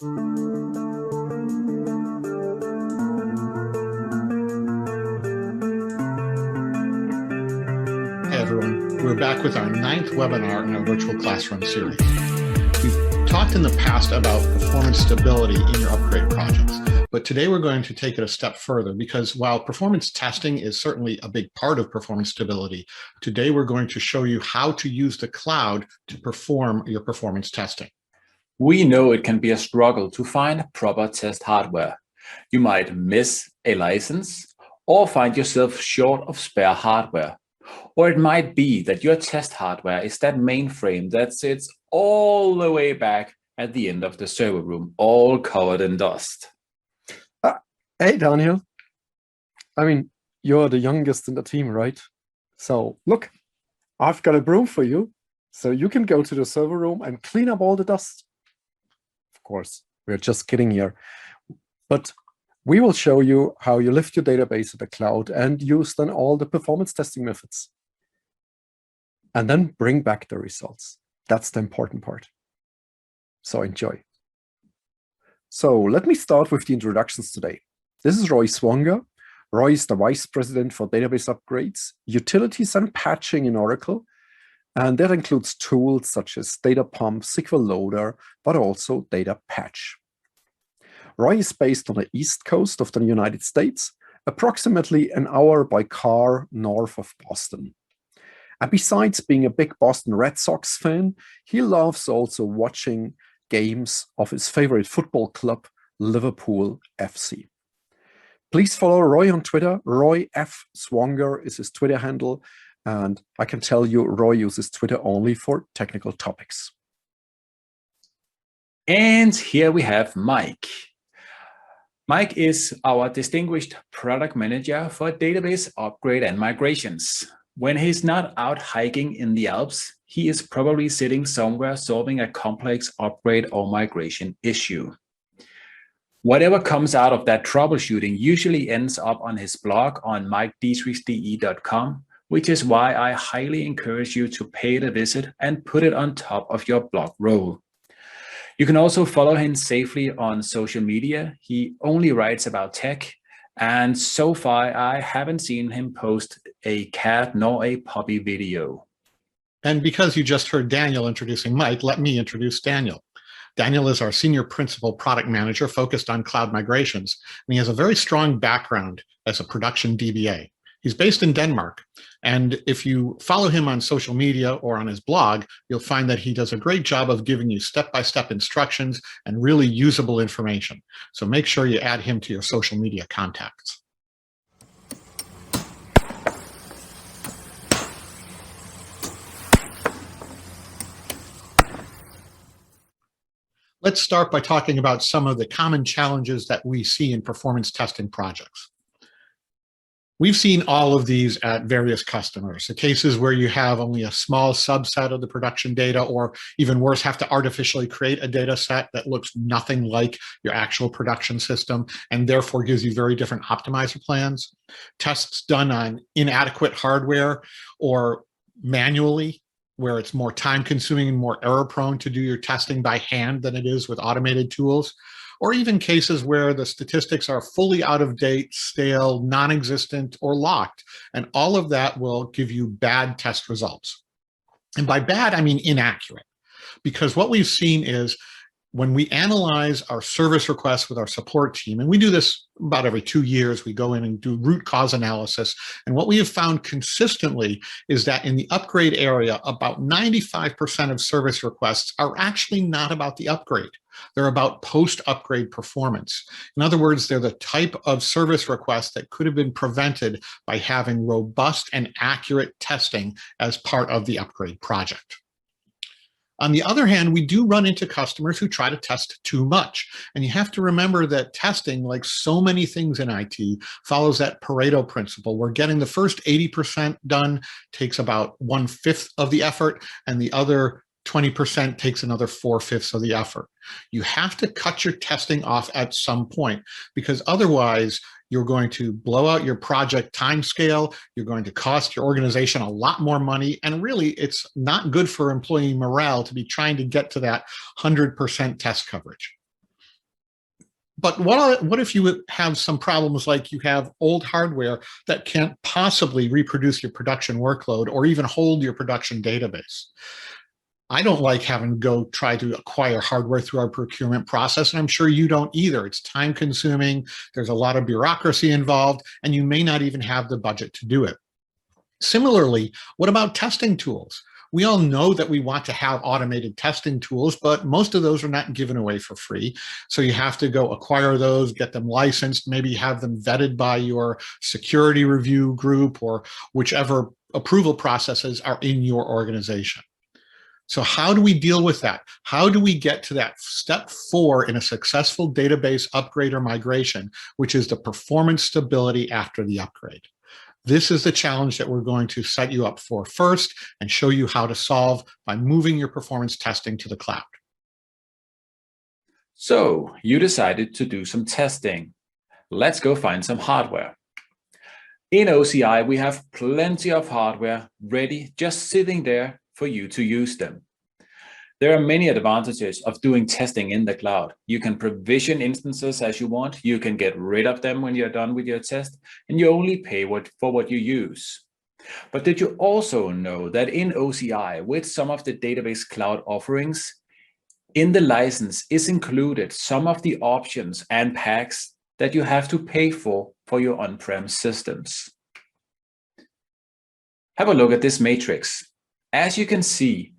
Hey everyone, we're back with our 9th webinar in our virtual classroom series. We've talked in the past about performance stability in your upgrade projects, but today we're going to take it a step further because while performance testing is certainly a big part of performance stability, today we're going to show you how to use the cloud to perform your performance testing. We know it can be a struggle to find proper test hardware. You might miss a license or find yourself short of spare hardware. Or it might be that your test hardware is that mainframe that sits all the way back at the end of the server room, all covered in dust. Hey, Daniel. I mean, you're the youngest in the team, right? So look, I've got a broom for you, so you can go to the server room and clean up all the dust. Of course, we're just kidding here. But we will show you how you lift your database to the cloud and use then all the performance testing methods. And then bring back the results. That's the important part. So enjoy. So let me start with the introductions today. This is Roy Swanger. Roy is the Vice President for Database Upgrades, Utilities and Patching in Oracle. And that includes tools such as Data Pump, SQL Loader, but also Data Patch. Roy is based on the East Coast of the United States, approximately an hour by car north of Boston. And besides being a big Boston Red Sox fan, he loves also watching games of his favorite football club, Liverpool FC. Please follow Roy on Twitter. Roy F. Swanger is his Twitter handle. And I can tell you, Roy uses Twitter only for technical topics. And here we have Mike. Mike is our distinguished product manager for database upgrade and migrations. When he's not out hiking in the Alps, he is probably sitting somewhere solving a complex upgrade or migration issue. Whatever comes out of that troubleshooting usually ends up on his blog on miked3de.com, which is why I highly encourage you to pay it a visit and put it on top of your blog roll. You can also follow him safely on social media. He only writes about tech, and so far I haven't seen him post a cat nor a puppy video. And because you just heard Daniel introducing Mike, let me introduce Daniel. Daniel is our Senior Principal Product Manager focused on cloud migrations, and he has a very strong background as a production DBA. He's based in Denmark, and if you follow him on social media or on his blog, you'll find that he does a great job of giving you step-by-step instructions and really usable information. So make sure you add him to your social media contacts. Let's start by talking about some of the common challenges that we see in performance testing projects. We've seen all of these at various customers. The cases where you have only a small subset of the production data, or even worse, have to artificially create a data set that looks nothing like your actual production system and therefore gives you very different optimizer plans. Tests done on inadequate hardware or manually, where it's more time consuming and more error prone to do your testing by hand than it is with automated tools. Or even cases where the statistics are fully out of date, stale, non-existent, or locked. And all of that will give you bad test results. And by bad, I mean inaccurate. Because what we've seen is when we analyze our service requests with our support team, and we do this about every 2 years, we go in and do root cause analysis. And what we have found consistently is that in the upgrade area, about 95% of service requests are actually not about the upgrade. They're about post-upgrade performance. In other words, they're the type of service requests that could have been prevented by having robust and accurate testing as part of the upgrade project. On the other hand, we do run into customers who try to test too much. And you have to remember that testing, like so many things in IT, follows that Pareto principle, where getting the first 80% done takes about 1/5 of the effort, and the other 20% takes another 4/5 of the effort. You have to cut your testing off at some point, because otherwise you're going to blow out your project timescale, you're going to cost your organization a lot more money, and really it's not good for employee morale to be trying to get to that 100% test coverage. But what if you have some problems like you have old hardware that can't possibly reproduce your production workload or even hold your production database? I don't like having to go try to acquire hardware through our procurement process, and I'm sure you don't either. It's time consuming, there's a lot of bureaucracy involved, and you may not even have the budget to do it. Similarly, what about testing tools? We all know that we want to have automated testing tools, but most of those are not given away for free. So you have to go acquire those, get them licensed, maybe have them vetted by your security review group or whichever approval processes are in your organization. So how do we deal with that? How do we get to that step 4 in a successful database upgrade or migration, which is the performance stability after the upgrade? This is the challenge that we're going to set you up for first and show you how to solve by moving your performance testing to the cloud. So you decided to do some testing. Let's go find some hardware. In OCI, we have plenty of hardware ready, just sitting there for you to use them. There are many advantages of doing testing in the cloud. You can provision instances as you want. You can get rid of them when you're done with your test, and you only pay for what you use. But did you also know that in OCI, with some of the database cloud offerings, in the license is included some of the options and packs that you have to pay for your on-prem systems? Have a look at this matrix. As you can see,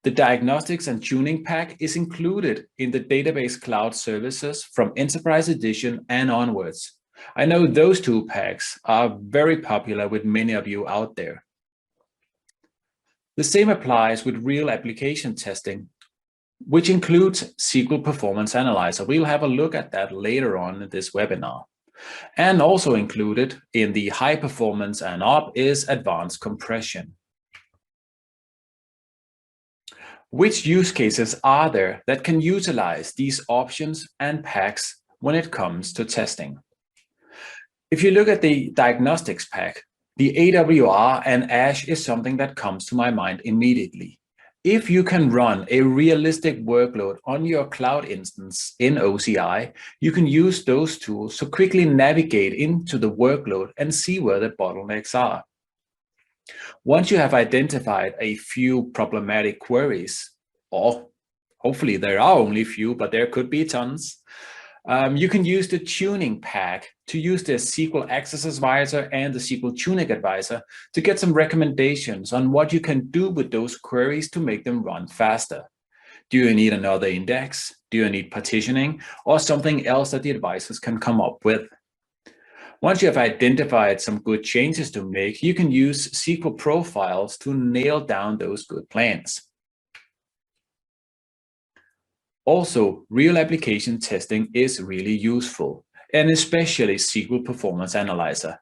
the diagnostics and tuning pack is included in the database cloud services from Enterprise Edition and onwards. I know those two packs are very popular with many of you out there. The same applies with real application testing, which includes SQL Performance Analyzer. We'll have a look at that later on in this webinar. And also included in the high performance and up is advanced compression. Which use cases are there that can utilize these options and packs when it comes to testing? If you look at the diagnostics pack, the AWR and ASH is something that comes to my mind immediately. If you can run a realistic workload on your cloud instance in OCI, you can use those tools to quickly navigate into the workload and see where the bottlenecks are. Once you have identified a few problematic queries, or hopefully there are only few, but there could be tons, you can use the tuning pack to use the SQL Access Advisor and the SQL Tuning Advisor to get some recommendations on what you can do with those queries to make them run faster. Do you need another index? Do you need partitioning or something else that the advisors can come up with? Once you have identified some good changes to make, you can use SQL profiles to nail down those good plans. Also, real application testing is really useful, and especially SQL Performance Analyzer.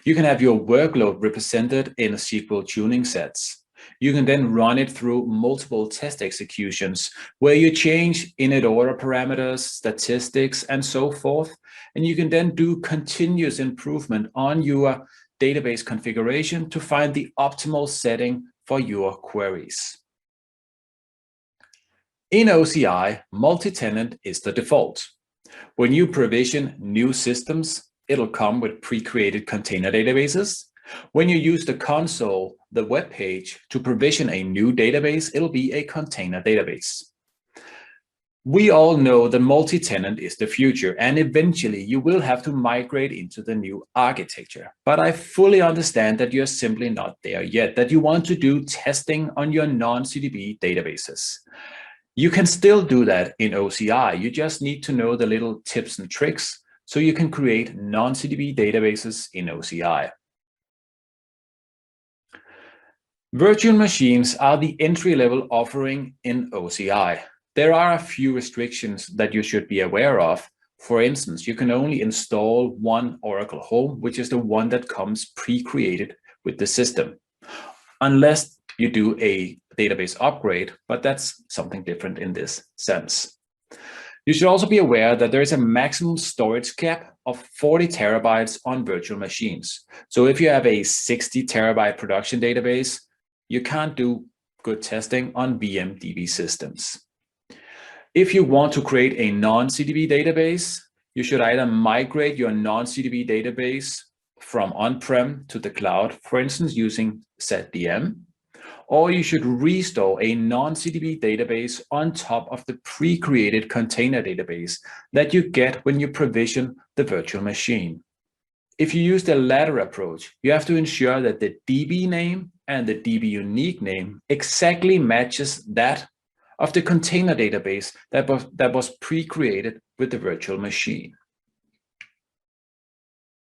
You can have your workload represented in SQL tuning sets. You can then run it through multiple test executions where you change init order parameters, statistics, and so forth. And you can then do continuous improvement on your database configuration to find the optimal setting for your queries. In OCI, multi-tenant is the default. When you provision new systems, it'll come with pre-created container databases. When you use the console, the web page, to provision a new database, it'll be a container database. We all know that multi-tenant is the future, and eventually you will have to migrate into the new architecture. But I fully understand that you're simply not there yet, that you want to do testing on your non-CDB databases. You can still do that in OCI. You just need to know the little tips and tricks so you can create non-CDB databases in OCI. Virtual machines are the entry-level offering in OCI. There are a few restrictions that you should be aware of. For instance, you can only install one Oracle Home, which is the one that comes pre-created with the system, unless you do a database upgrade, but that's something different in this sense. You should also be aware that there is a maximum storage cap of 40 terabytes on virtual machines. So if you have a 60 terabyte production database, you can't do good testing on VMDB systems. If you want to create a non-CDB database, you should either migrate your non-CDB database from on-prem to the cloud, for instance, using ZDM, or you should restore a non-CDB database on top of the pre-created container database that you get when you provision the virtual machine. If you use the latter approach, you have to ensure that the DB name and the DB unique name exactly matches that of the container database that was pre-created with the virtual machine.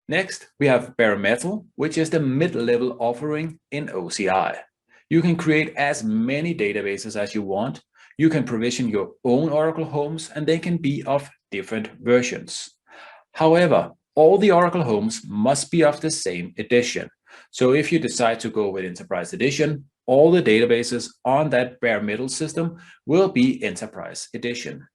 Next, we have bare metal, which is the mid-level offering in OCI. You can create as many databases as you want. You can provision your own Oracle homes, and they can be of different versions. However, all the Oracle homes must be of the same edition. So if you decide to go with Enterprise Edition, all the databases on that bare metal system will be Enterprise Edition.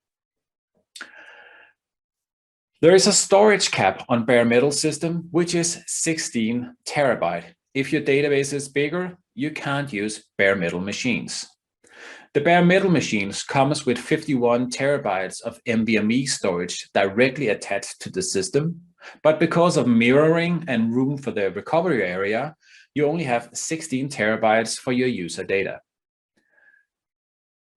There is a storage cap on bare metal system, which is 16 terabyte. If your database is bigger, you can't use bare metal machines. The bare metal machines comes with 51 terabytes of NVMe storage directly attached to the system, but because of mirroring and room for the recovery area, you only have 16 terabytes for your user data.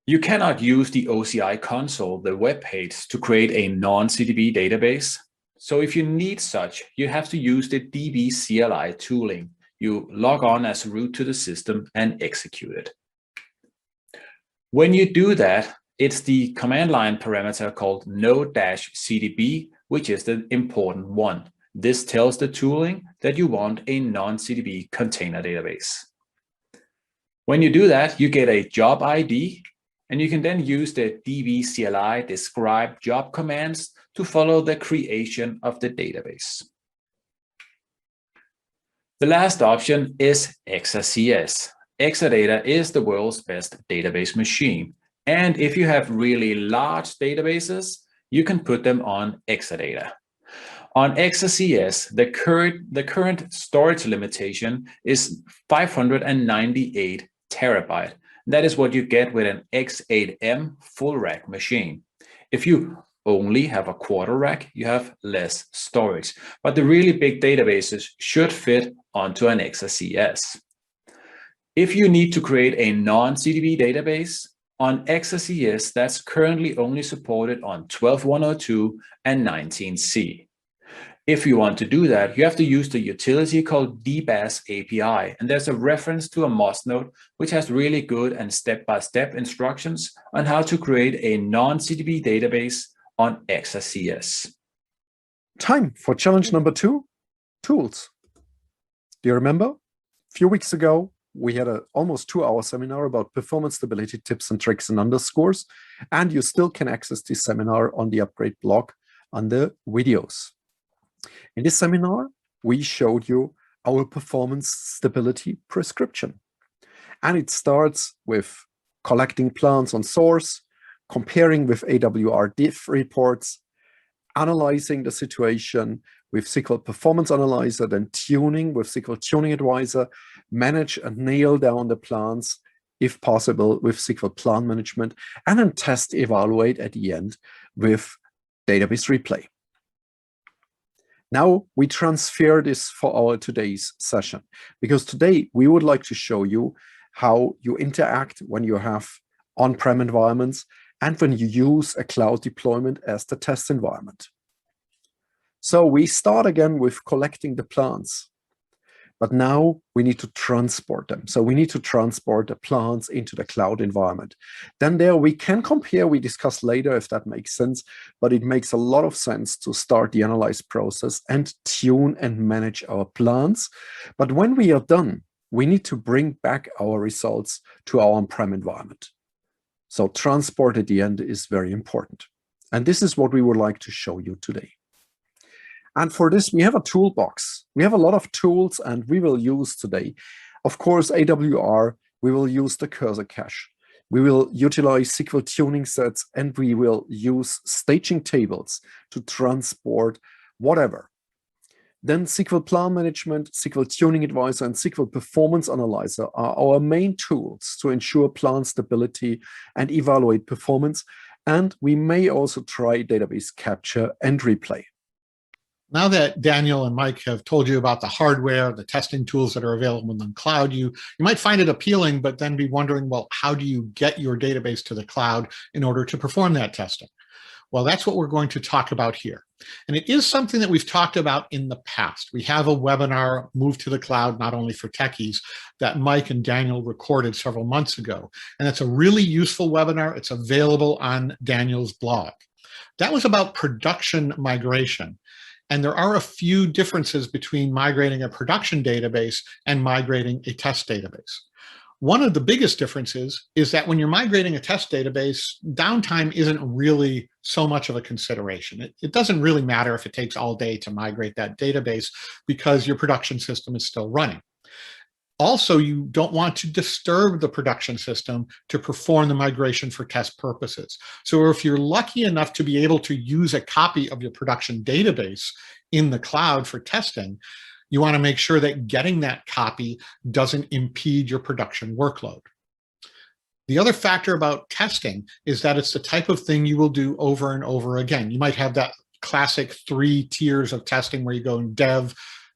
You cannot use the OCI console, the web page, to create a non-CDB database. So if you need such, you have to use the DB CLI tooling. You log on as root to the system and execute it. When you do that, it's the command line parameter called node-cdb, which is the important one. This tells the tooling that you want a non-CDB container database. When you do that, you get a job ID, and you can then use the DB CLI describe job commands to follow the creation of the database. The last option is Exadata. Exadata is the world's best database machine. And if you have really large databases, you can put them on Exadata. On Exadata, the current storage limitation is 598 terabyte. That is what you get with an X8M full rack machine. If you only have a quarter rack, you have less storage, but the really big databases should fit onto an Exadata. If you need to create a non-CDB database on Exadata, that's currently only supported on 12.102 and 19c. If you want to do that, you have to use the utility called DBAS API, and there's a reference to a MOS node which has really good and step-by-step instructions on how to create a non-CDB database on Exadata. Time for challenge number 2, tools. Do you remember? A few weeks ago, we had an almost 2-hour seminar about performance stability tips and tricks and underscores, and you still can access this seminar on the Upgrade blog under videos. In this seminar, we showed you our performance stability prescription. And it starts with collecting plans on source, comparing with AWR diff reports, analyzing the situation with SQL Performance Analyzer, then tuning with SQL Tuning Advisor, manage and nail down the plans, if possible, with SQL Plan Management, and then test evaluate at the end with Database Replay. Now we transfer this for our today's session, because today we would like to show you how you interact when you have on-prem environments and when you use a cloud deployment as the test environment. So we start again with collecting the plans, but now we need to transport them. So we need to transport the plans into the cloud environment. Then there we can compare, we discuss later if that makes sense, but it makes a lot of sense to start the analyze process and tune and manage our plans. But when we are done, we need to bring back our results to our on-prem environment. So transport at the end is very important. And this is what we would like to show you today. And for this, we have a toolbox. We have a lot of tools, and we will use today, of course, AWR. We will use the cursor cache. We will utilize SQL tuning sets, and we will use staging tables to transport whatever. Then SQL Plan Management, SQL Tuning Advisor, and SQL Performance Analyzer are our main tools to ensure plan stability and evaluate performance. And we may also try database capture and replay. Now that Daniel and Mike have told you about the hardware, the testing tools that are available in the cloud, you might find it appealing, but then be wondering, well, how do you get your database to the cloud in order to perform that testing? Well, that's what we're going to talk about here. And it is something that we've talked about in the past. We have a webinar, Move to the Cloud, Not Only for Techies, that Mike and Daniel recorded several months ago. And it's a really useful webinar. It's available on Daniel's blog. That was about production migration. And there are a few differences between migrating a production database and migrating a test database. One of the biggest differences is that when you're migrating a test database, downtime isn't really so much of a consideration. It doesn't really matter if it takes all day to migrate that database because your production system is still running. Also, you don't want to disturb the production system to perform the migration for test purposes. So if you're lucky enough to be able to use a copy of your production database in the cloud for testing, you want to make sure that getting that copy doesn't impede your production workload. The other factor about testing is that it's the type of thing you will do over and over again. You might have that classic 3 tiers of testing where you go in dev,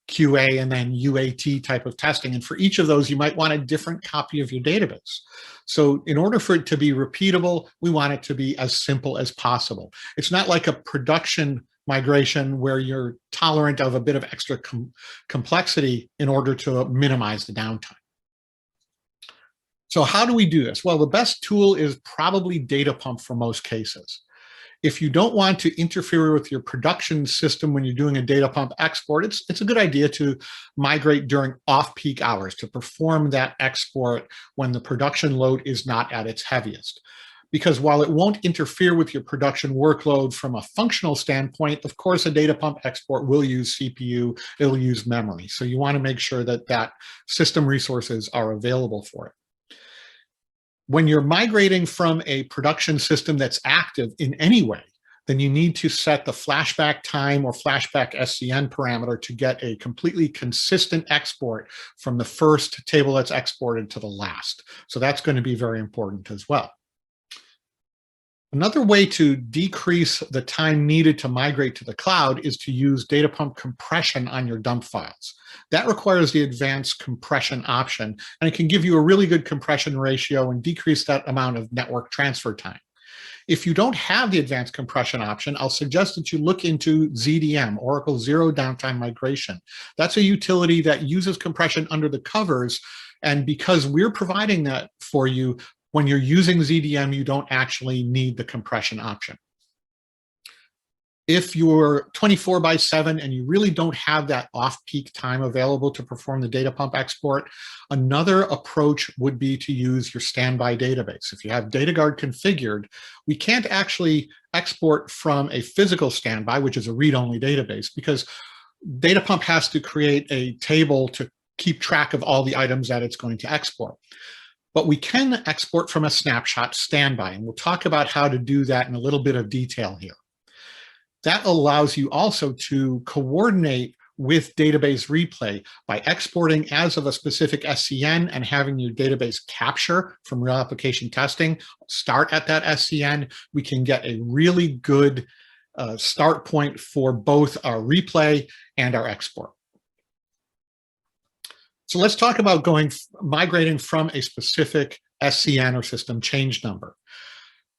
QA, and then UAT type of testing. And for each of those, you might want a different copy of your database. So in order for it to be repeatable, we want it to be as simple as possible. It's not like a production migration where you're tolerant of a bit of extra complexity in order to minimize the downtime. So how do we do this? Well, the best tool is probably Data Pump for most cases. If you don't want to interfere with your production system when you're doing a data pump export, it's a good idea to migrate during off-peak hours to perform that export when the production load is not at its heaviest. Because while it won't interfere with your production workload from a functional standpoint, of course, a data pump export will use CPU, it'll use memory. So you want to make sure that that system resources are available for it. When you're migrating from a production system that's active in any way, then you need to set the flashback time or flashback SCN parameter to get a completely consistent export from the first table that's exported to the last. So that's going to be very important as well. Another way to decrease the time needed to migrate to the cloud is to use data pump compression on your dump files. That requires the advanced compression option, and it can give you a really good compression ratio and decrease that amount of network transfer time. If you don't have the advanced compression option, I'll suggest that you look into ZDM, Oracle Zero Downtime Migration. That's a utility that uses compression under the covers, and because we're providing that for you, when you're using ZDM, you don't actually need the compression option. If you're 24/7 and you really don't have that off-peak time available to perform the data pump export, another approach would be to use your standby database. If you have DataGuard configured, we can't actually export from a physical standby, which is a read-only database, because data pump has to create a table to keep track of all the items that it's going to export. But we can export from a snapshot standby, and we'll talk about how to do that in a little bit of detail here. That allows you also to coordinate with database replay by exporting as of a specific SCN and having your database capture from real application testing start at that SCN. We can get a really good start point for both our replay and our export. So let's talk about migrating from a specific SCN or system change number.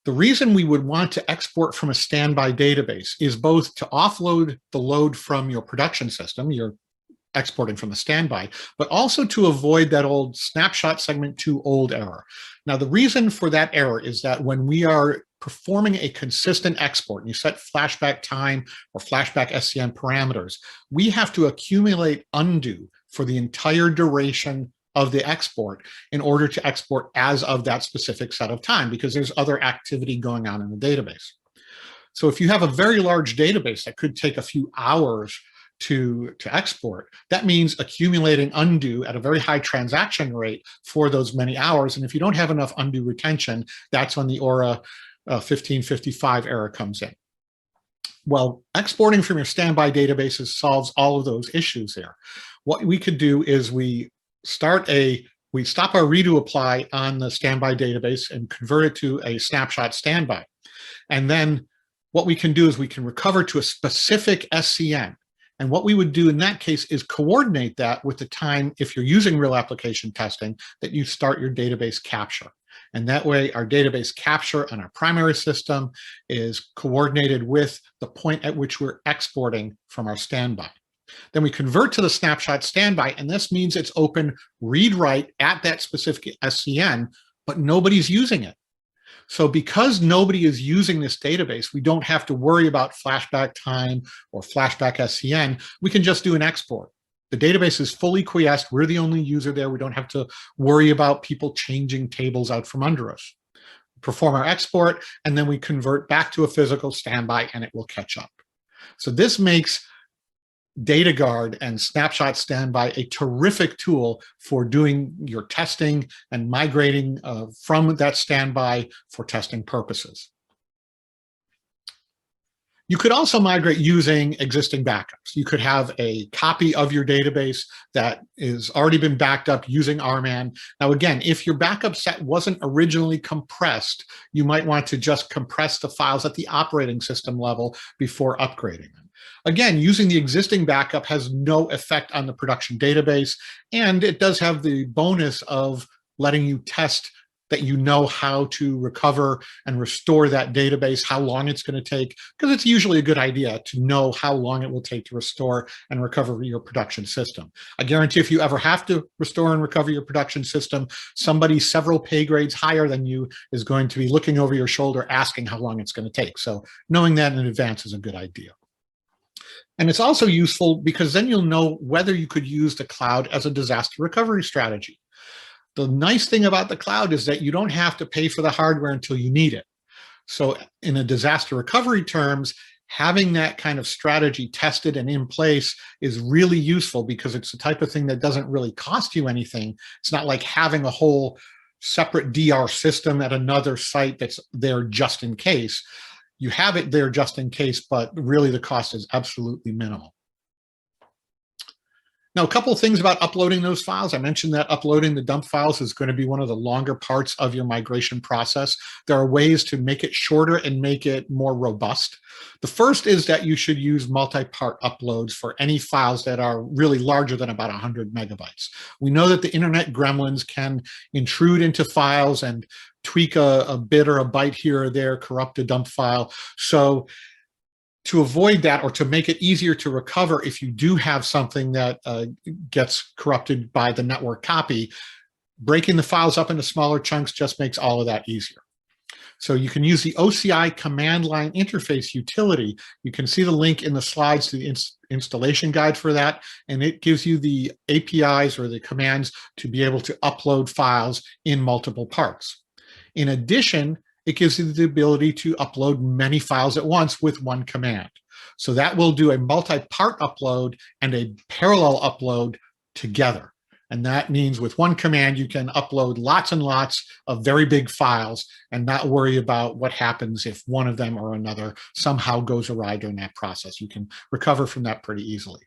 The reason we would want to export from a standby database is both to offload the load from your production system, you're exporting from a standby, but also to avoid that old snapshot segment too old error. Now, the reason for that error is that when we are performing a consistent export, and you set flashback time or flashback SCN parameters, we have to accumulate undo for the entire duration of the export in order to export as of that specific set of time, because there's other activity going on in the database. So if you have a very large database that could take a few hours to export, that means accumulating undo at a very high transaction rate for those many hours. And if you don't have enough undo retention, that's when the ORA 1555 error comes in. Well, exporting from your standby databases solves all of those issues there. What we could do is we stop our redo apply on the standby database and convert it to a snapshot standby. And then what we can do is we can recover to a specific SCN. And what we would do in that case is coordinate that with the time, if you're using real application testing, that you start your database capture. And that way our database capture on our primary system is coordinated with the point at which we're exporting from our standby. Then we convert to the snapshot standby, and this means it's open read-write at that specific SCN, but nobody's using it. So because nobody is using this database, we don't have to worry about flashback time or flashback SCN. We can just do an export. The database is fully quiesced. We're the only user there. We don't have to worry about people changing tables out from under us. Perform our export, and then we convert back to a physical standby, and it will catch up. So this makes DataGuard and Snapshot Standby a terrific tool for doing your testing and migrating from that standby for testing purposes. You could also migrate using existing backups. You could have a copy of your database that is already been backed up using RMAN. Now, again, if your backup set wasn't originally compressed, you might want to just compress the files at the operating system level before upgrading them. Again, using the existing backup has no effect on the production database, and it does have the bonus of letting you test that you know how to recover and restore that database, how long it's going to take, because it's usually a good idea to know how long it will take to restore and recover your production system. I guarantee if you ever have to restore and recover your production system, somebody several pay grades higher than you is going to be looking over your shoulder asking how long it's going to take. So knowing that in advance is a good idea. And it's also useful because then you'll know whether you could use the cloud as a disaster recovery strategy. The nice thing about the cloud is that you don't have to pay for the hardware until you need it. So in a disaster recovery terms, having that kind of strategy tested and in place is really useful because it's the type of thing that doesn't really cost you anything. It's not like having a whole separate DR system at another site that's there just in case. You have it there just in case, but really the cost is absolutely minimal. Now, a couple of things about uploading those files. I mentioned that uploading the dump files is going to be one of the longer parts of your migration process. There are ways to make it shorter and make it more robust. The first is that you should use multi-part uploads for any files that are really larger than about 100 megabytes. We know that the internet gremlins can intrude into files and tweak a bit or a byte here or there, corrupt a dump file. So to avoid that, or to make it easier to recover if you do have something that gets corrupted by the network copy, breaking the files up into smaller chunks just makes all of that easier. So you can use the OCI command line interface utility. You can see the link in the slides to the installation guide for that, and it gives you the APIs or the commands to be able to upload files in multiple parts. In addition, it gives you the ability to upload many files at once with one command. So that will do a multi-part upload and a parallel upload together. And that means with one command, you can upload lots and lots of very big files and not worry about what happens if one of them or another somehow goes awry during that process. You can recover from that pretty easily.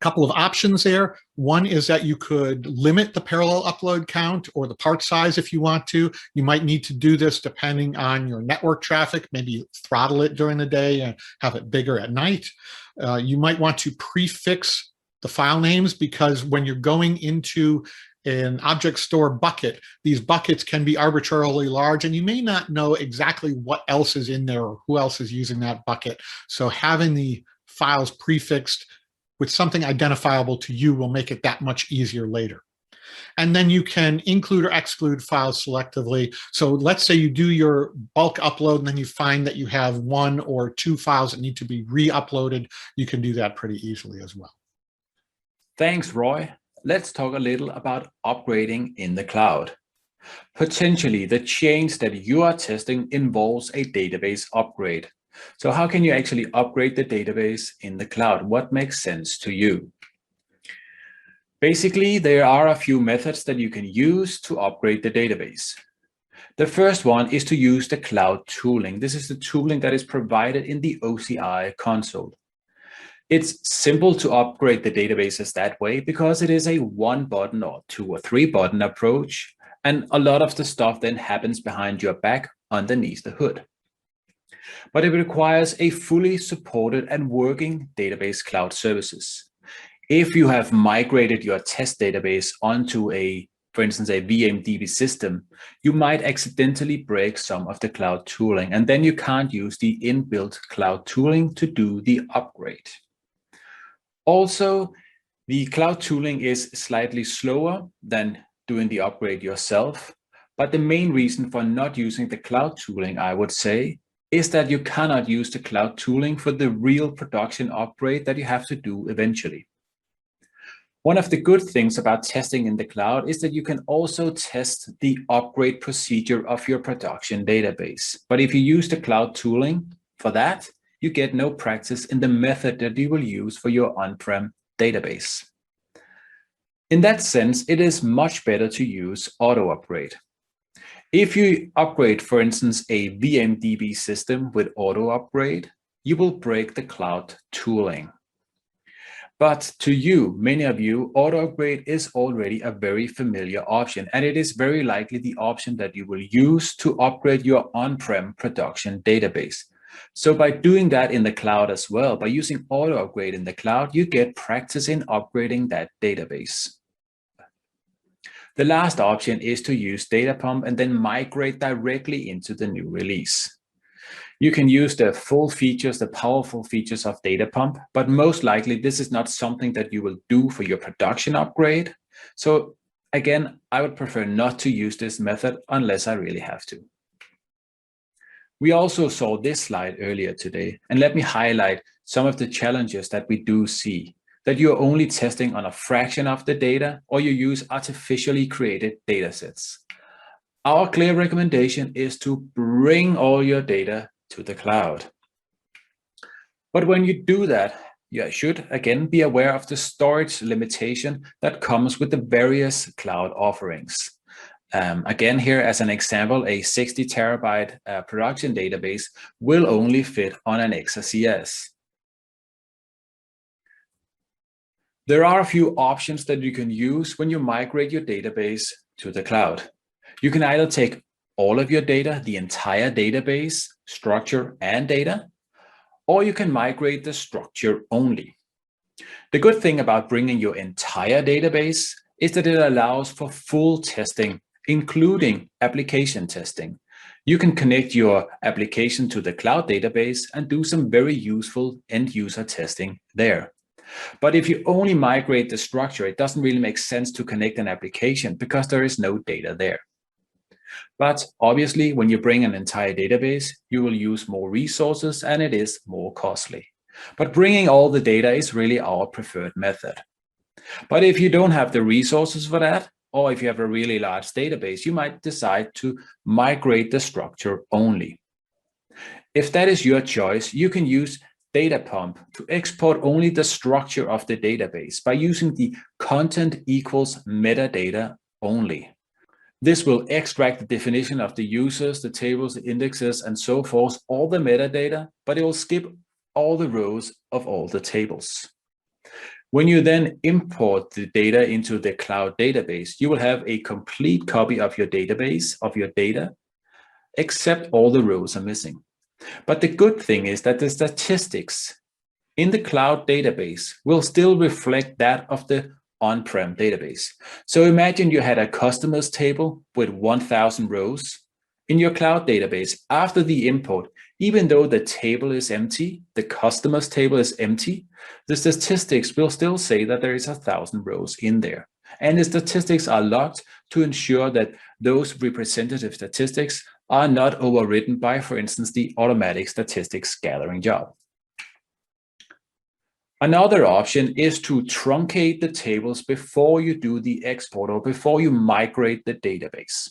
Couple of options there. One is that you could limit the parallel upload count or the part size if you want to. You might need to do this depending on your network traffic, maybe throttle it during the day and have it bigger at night. You might want to prefix the file names because when you're going into an object store bucket, these buckets can be arbitrarily large and you may not know exactly what else is in there or who else is using that bucket. So having the files prefixed with something identifiable to you will make it that much easier later. And then you can include or exclude files selectively. So let's say you do your bulk upload and then you find that you have one or two files that need to be re-uploaded. You can do that pretty easily as well. Thanks, Roy. Let's talk a little about upgrading in the cloud. Potentially, the change that you are testing involves a database upgrade. So how can you actually upgrade the database in the cloud? What makes sense to you? Basically, there are a few methods that you can use to upgrade the database. The first one is to use the cloud tooling. This is the tooling that is provided in the OCI console. It's simple to upgrade the databases that way because it is a one button or two or three button approach, and a lot of the stuff then happens behind your back underneath the hood. but it requires a fully supported and working database cloud services. If you have migrated your test database onto for instance, a VMDB system, you might accidentally break some of the cloud tooling, and then you can't use the inbuilt cloud tooling to do the upgrade. Also, the cloud tooling is slightly slower than doing the upgrade yourself, but the main reason for not using the cloud tooling, I would say, is that you cannot use the cloud tooling for the real production upgrade that you have to do eventually. One of the good things about testing in the cloud is that you can also test the upgrade procedure of your production database. But if you use the cloud tooling for that, you get no practice in the method that you will use for your on-prem database. In that sense, it is much better to use auto upgrade. If you upgrade, for instance, a VMDB system with auto upgrade, you will break the cloud tooling. But to you, many of you, auto upgrade is already a very familiar option, and it is very likely the option that you will use to upgrade your on-prem production database. So by doing that in the cloud as well, by using auto upgrade in the cloud, you get practice in upgrading that database. The last option is to use data pump and then migrate directly into the new release. You can use the full features, the powerful features of data pump, but most likely this is not something that you will do for your production upgrade. So again, I would prefer not to use this method unless I really have to. We also saw this slide earlier today, and let me highlight some of the challenges that we do see, that you're only testing on a fraction of the data, or you use artificially created data sets. Our clear recommendation is to bring all your data to the cloud. But when you do that, you should again be aware of the storage limitation that comes with the various cloud offerings. Again, here as an example, a 60 terabyte production database will only fit on an XRCS. There are a few options that you can use when you migrate your database to the cloud. You can either take all of your data, the entire database, structure and data, or you can migrate the structure only. The good thing about bringing your entire database is that it allows for full testing, including application testing. You can connect your application to the cloud database and do some very useful end user testing there. But if you only migrate the structure, it doesn't really make sense to connect an application because there is no data there. But obviously, when you bring an entire database, you will use more resources and it is more costly. But bringing all the data is really our preferred method. But if you don't have the resources for that, or if you have a really large database, you might decide to migrate the structure only. If that is your choice, you can use data pump to export only the structure of the database by using the content equals metadata only. This will extract the definition of the users, the tables, the indexes, and so forth, all the metadata, but it will skip all the rows of all the tables. When you then import the data into the cloud database, you will have a complete copy of your database, of your data, except all the rows are missing. But the good thing is that the statistics in the cloud database will still reflect that of the on-prem database. So imagine you had a customers table with 1,000 rows. In your cloud database, after the import, even though the table is empty, the customers table is empty, the statistics will still say that there is 1,000 rows in there. And the statistics are locked to ensure that those representative statistics are not overridden by, for instance, the automatic statistics gathering job. Another option is to truncate the tables before you do the export or before you migrate the database.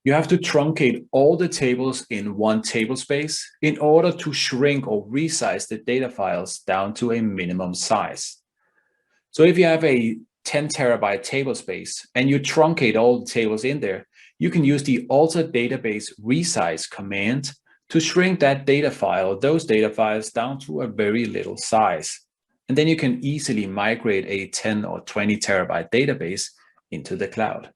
You have to truncate all the tables in one table space in order to shrink or resize the data files down to a minimum size. So if you have a 10 terabyte table space and you truncate all the tables in there, you can use the alter database resize command to shrink that data file, those data files down to a very little size. And then you can easily migrate a 10 or 20 terabyte database into the cloud.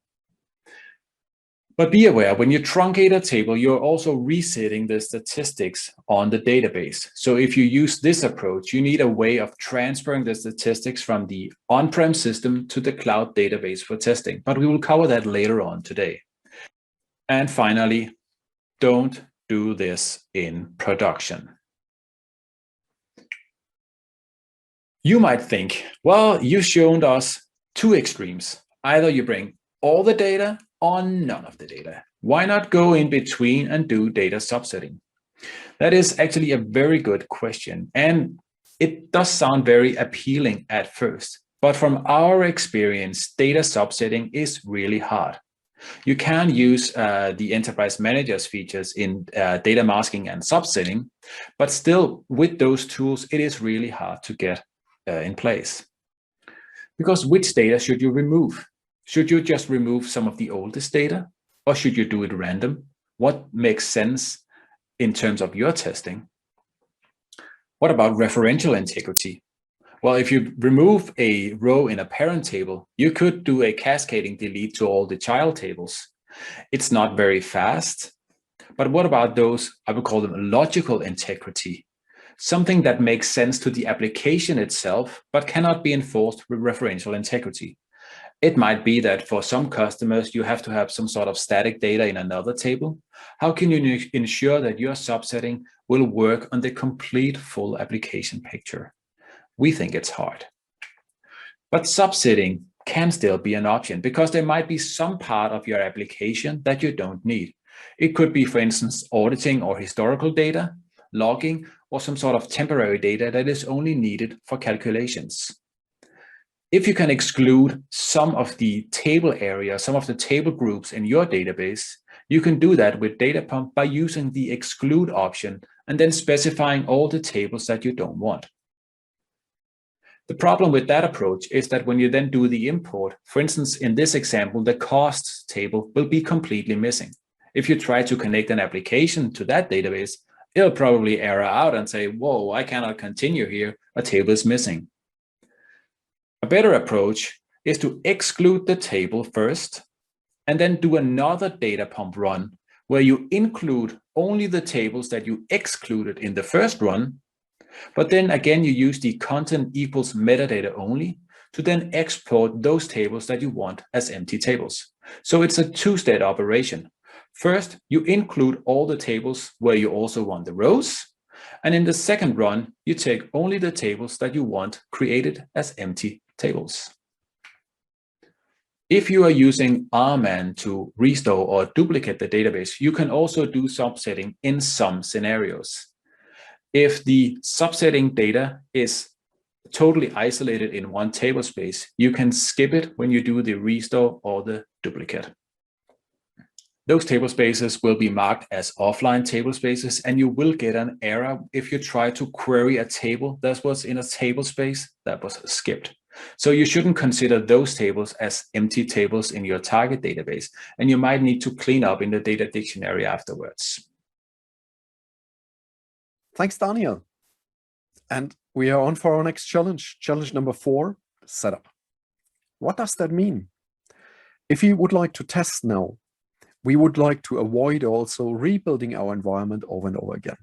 But be aware, when you truncate a table, you're also resetting the statistics on the database. So if you use this approach, you need a way of transferring the statistics from the on-prem system to the cloud database for testing. But we will cover that later on today. And finally, don't do this in production. You might think, well, you've shown us two extremes. Either you bring all the data or none of the data. Why not go in between and do data subsetting? That is actually a very good question, and it does sound very appealing at first. But from our experience, data subsetting is really hard. You can use the Enterprise Manager's features in data masking and subsetting, but still with those tools, it is really hard to get in place. Because which data should you remove? Should you just remove some of the oldest data, or should you do it random? What makes sense in terms of your testing? What about referential integrity? Well, if you remove a row in a parent table, you could do a cascading delete to all the child tables. It's not very fast, but what about those, I would call them logical integrity? Something that makes sense to the application itself, but cannot be enforced with referential integrity. It might be that for some customers, you have to have some sort of static data in another table. How can you ensure that your subsetting will work on the complete full application picture? We think it's hard. But subsetting can still be an option because there might be some part of your application that you don't need. It could be, for instance, auditing or historical data, logging, or some sort of temporary data that is only needed for calculations. If you can exclude some of the table area, some of the table groups in your database, you can do that with DataPump by using the exclude option and then specifying all the tables that you don't want. The problem with that approach is that when you then do the import, for instance, in this example, the costs table will be completely missing. If you try to connect an application to that database, it'll probably error out and say, whoa, I cannot continue here, a table is missing. A better approach is to exclude the table first and then do another data pump run where you include only the tables that you excluded in the first run, but then again you use the content equals metadata only to then export those tables that you want as empty tables. So it's a two-step operation. First, you include all the tables where you also want the rows, and in the second run, you take only the tables that you want created as empty tables. If you are using RMAN to restore or duplicate the database, you can also do subsetting in some scenarios. If the subsetting data is totally isolated in one table space, you can skip it when you do the restore or the duplicate. Those table spaces will be marked as offline table spaces, and you will get an error if you try to query a table that was in a table space that was skipped. So you shouldn't consider those tables as empty tables in your target database, and you might need to clean up in the data dictionary afterwards. Thanks, Daniel. And we are on for our next challenge. Challenge number 4, setup. What does that mean? If you would like to test now, we would like to avoid also rebuilding our environment over and over again.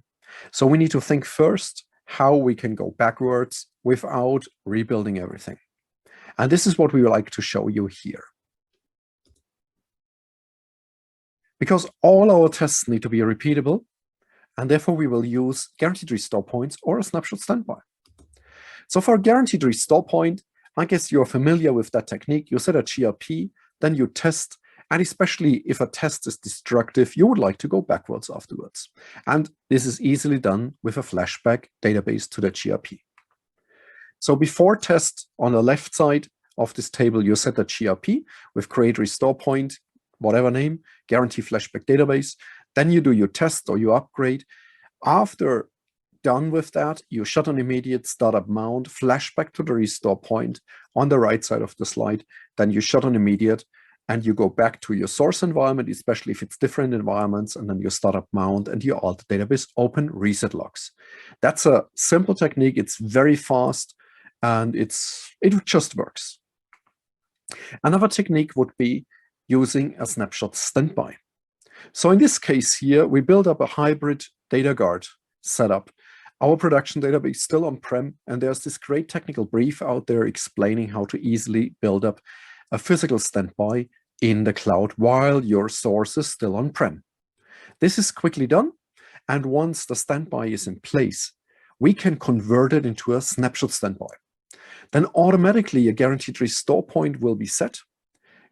So we need to think first how we can go backwards without rebuilding everything. And this is what we would like to show you here. Because all our tests need to be repeatable, and therefore we will use guaranteed restore points or a snapshot standby. So for a guaranteed restore point, I guess you're familiar with that technique. You set a GRP, then you test, and especially if a test is destructive, you would like to go backwards afterwards. And this is easily done with a flashback database to the GRP. So before test, on the left side of this table, you set a GRP with create restore point, whatever name, guarantee flashback database. Then you do your test or your upgrade. After done with that, you shut on immediate, startup mount, flashback to the restore point on the right side of the slide. Then you shut on immediate, and you go back to your source environment, especially if it's different environments, and then you start up mount and your alt database open reset logs. That's a simple technique. It's very fast, and it just works. Another technique would be using a snapshot standby. So in this case here, we build up a hybrid data guard setup. Our production database is still on-prem, and there's this great technical brief out there explaining how to easily build up a physical standby in the cloud while your source is still on-prem. This is quickly done, and once the standby is in place, we can convert it into a snapshot standby. Then automatically a guaranteed restore point will be set.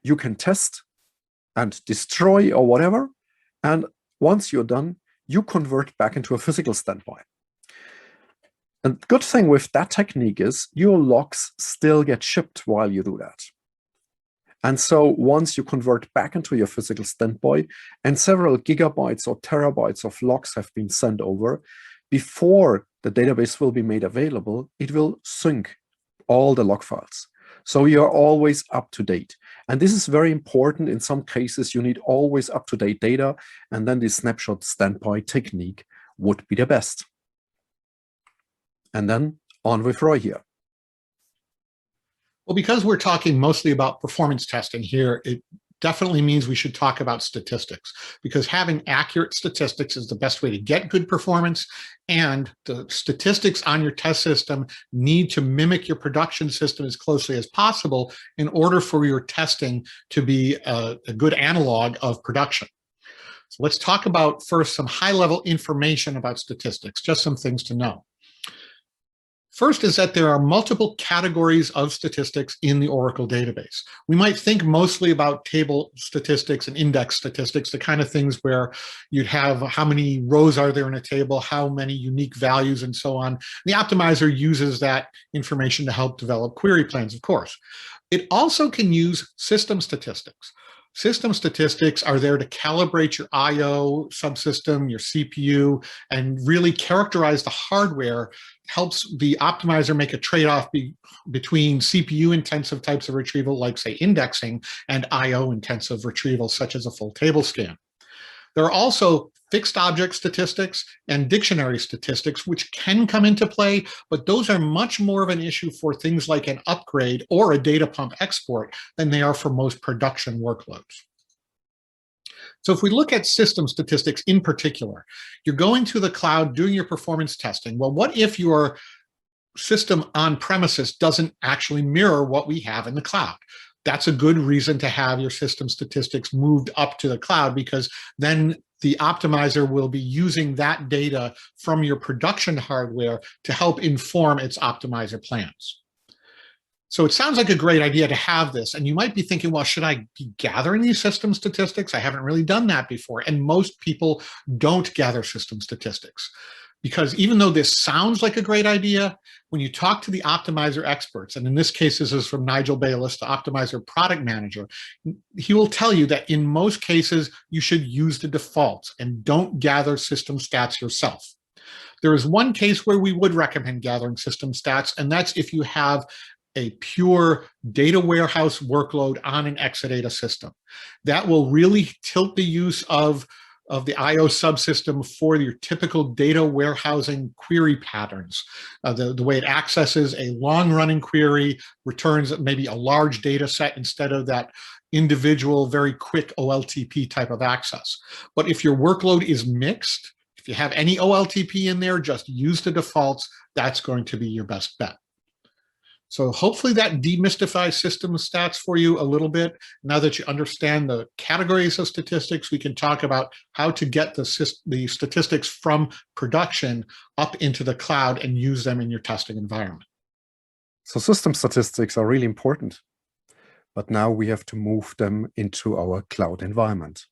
You can test and destroy or whatever, and once you're done, you convert back into a physical standby. And the good thing with that technique is your logs still get shipped while you do that. And so once you convert back into your physical standby and several gigabytes or terabytes of logs have been sent over, before the database will be made available, it will sync all the log files. So you're always up to date. And this is very important. In some cases, you need always up-to-date data, and then the snapshot standby technique would be the best. And then on with Roy here. Well, because we're talking mostly about performance testing here, it definitely means we should talk about statistics, because having accurate statistics is the best way to get good performance, and the statistics on your test system need to mimic your production system as closely as possible in order for your testing to be a good analog of production. So let's talk about first some high-level information about statistics, just some things to know. First is that there are multiple categories of statistics in the Oracle database. We might think mostly about table statistics and index statistics, the kind of things where you'd have how many rows are there in a table, how many unique values, and so on. The optimizer uses that information to help develop query plans, of course. It also can use system statistics. System statistics are there to calibrate your I/O subsystem, your CPU, and really characterize the hardware. Helps the optimizer make a trade-off between CPU-intensive types of retrieval, like, say, indexing, and I/O-intensive retrieval, such as a full table scan. There are also fixed object statistics and dictionary statistics, which can come into play, but those are much more of an issue for things like an upgrade or a data pump export than they are for most production workloads. So if we look at system statistics in particular, you're going to the cloud, doing your performance testing. Well, what if your system on premises doesn't actually mirror what we have in the cloud? That's a good reason to have your system statistics moved up to the cloud, because then the optimizer will be using that data from your production hardware to help inform its optimizer plans. So it sounds like a great idea to have this, and you might be thinking, well, should I be gathering these system statistics? I haven't really done that before, and most people don't gather system statistics. Because even though this sounds like a great idea, when you talk to the optimizer experts, and in this case, this is from Nigel Bayless, the optimizer product manager, he will tell you that in most cases, you should use the defaults and don't gather system stats yourself. There is one case where we would recommend gathering system stats, and that's if you have a pure data warehouse workload on an Exadata system. That will really tilt the use of the I/O subsystem for your typical data warehousing query patterns. The way it accesses a long-running query, returns maybe a large data set instead of that individual, very quick OLTP type of access. But if your workload is mixed, if you have any OLTP in there, just use the defaults. That's going to be your best bet. So hopefully that demystifies system stats for you a little bit. Now that you understand the categories of statistics, we can talk about how to get the statistics from production up into the cloud and use them in your testing environment. So system statistics are really important, but now we have to move them into our cloud environment.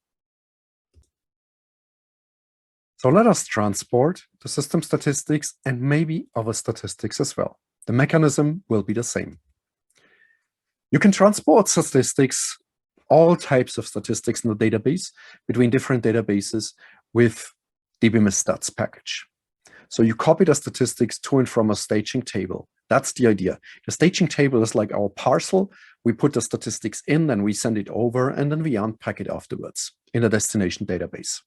So let us transport the system statistics and maybe other statistics as well. The mechanism will be the same. You can transport statistics, all types of statistics in the database, between different databases with dbmisstats package. So you copy the statistics to and from a staging table. That's the idea. The staging table is like our parcel. We put the statistics in, then we send it over, and then we unpack it afterwards in the destination database.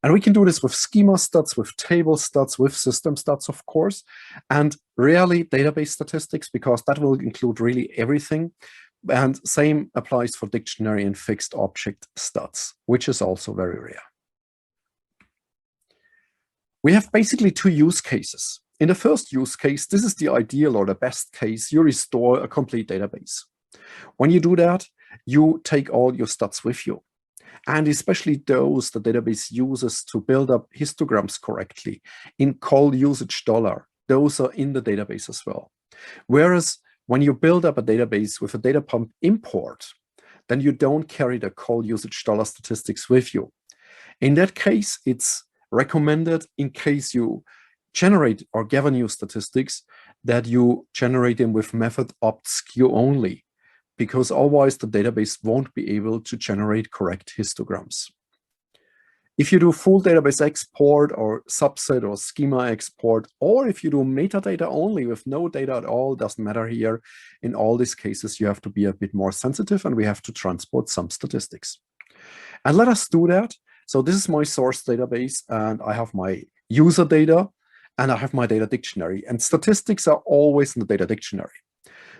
And we can do this with schema stats, with table stats, with system stats, of course, and rarely database statistics, because that will include really everything. And same applies for dictionary and fixed object stats, which is also very rare. We have basically two use cases. In the first use case, this is the ideal or the best case. You restore a complete database. When you do that, you take all your stats with you. And especially those the database uses to build up histograms correctly in call usage dollar, those are in the database as well. Whereas when you build up a database with a data pump import, then you don't carry the call usage dollar statistics with you. In that case, it's recommended, in case you generate or gather new statistics, that you generate them with method opt-skew only, because otherwise the database won't be able to generate correct histograms. If you do full database export or subset or schema export, or if you do metadata only with no data at all, doesn't matter here. In all these cases, you have to be a bit more sensitive and we have to transport some statistics. And let us do that. So this is my source database and I have my user data and I have my data dictionary, and statistics are always in the data dictionary.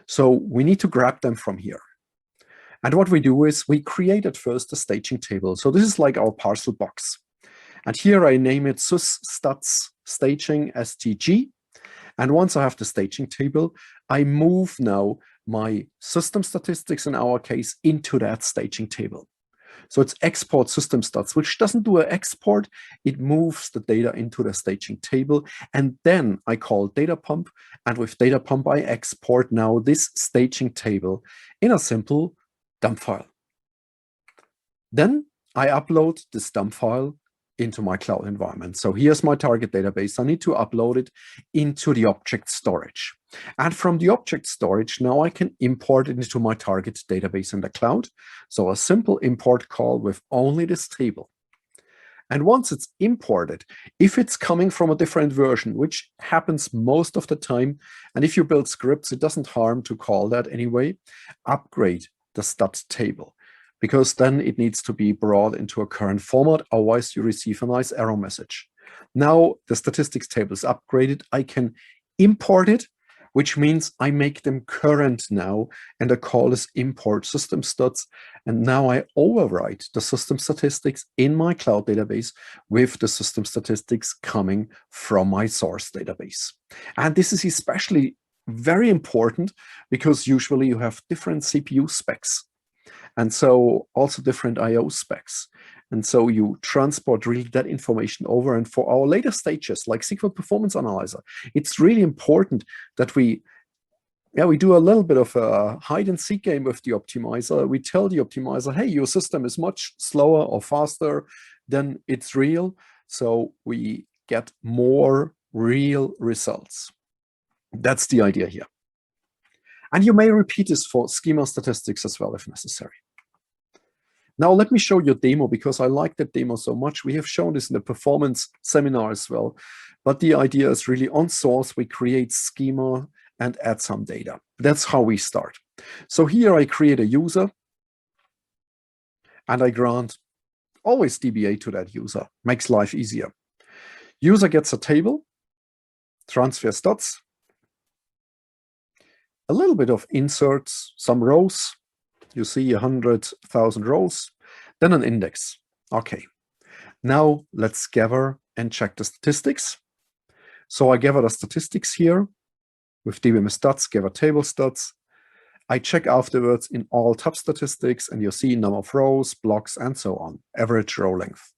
So we need to grab them from here. And what we do is we create at first a staging table. So this is like our parcel box. And here I name it sys_stats staging stg. And once I have the staging table, I move now my system statistics in our case into that staging table. So it's export system stats, which doesn't do an export. It moves the data into the staging table. And then I call data pump. And with data pump, I export now this staging table in a simple dump file. Then I upload this dump file into my cloud environment. So here's my target database. I need to upload it into the object storage. And from the object storage, now I can import it into my target database in the cloud. So a simple import call with only this table. And once it's imported, if it's coming from a different version, which happens most of the time, and if you build scripts, it doesn't harm to call that anyway, upgrade the stat table, because then it needs to be brought into a current format. Otherwise, you receive a nice error message. Now the statistics table is upgraded. I can import it, which means I make them current now, and the call is import system stats. And now I overwrite the system statistics in my cloud database with the system statistics coming from my source database. And this is especially very important because usually you have different CPU specs. And so also different IO specs. And so you transport really that information over. And for our later stages, like SQL Performance Analyzer, it's really important that we do a little bit of a hide and seek game with the optimizer. We tell the optimizer, hey, your system is much slower or faster than it's real. So we get more real results. That's the idea here. And you may repeat this for schema statistics as well if necessary. Now let me show you a demo because I like that demo so much. We have shown this in the performance seminar as well. But the idea is really on source, we create schema and add some data. That's how we start. So here I create a user and I grant always DBA to that user. Makes life easier. User gets a table, transfer stats, a little bit of inserts, some rows. You see 100,000 rows, then an index. Okay, now let's gather and check the statistics. So I gather the statistics here with DBMS stats, gather table stats. I check afterwards in all tab statistics, and you see number of rows, blocks, and so on, average row length.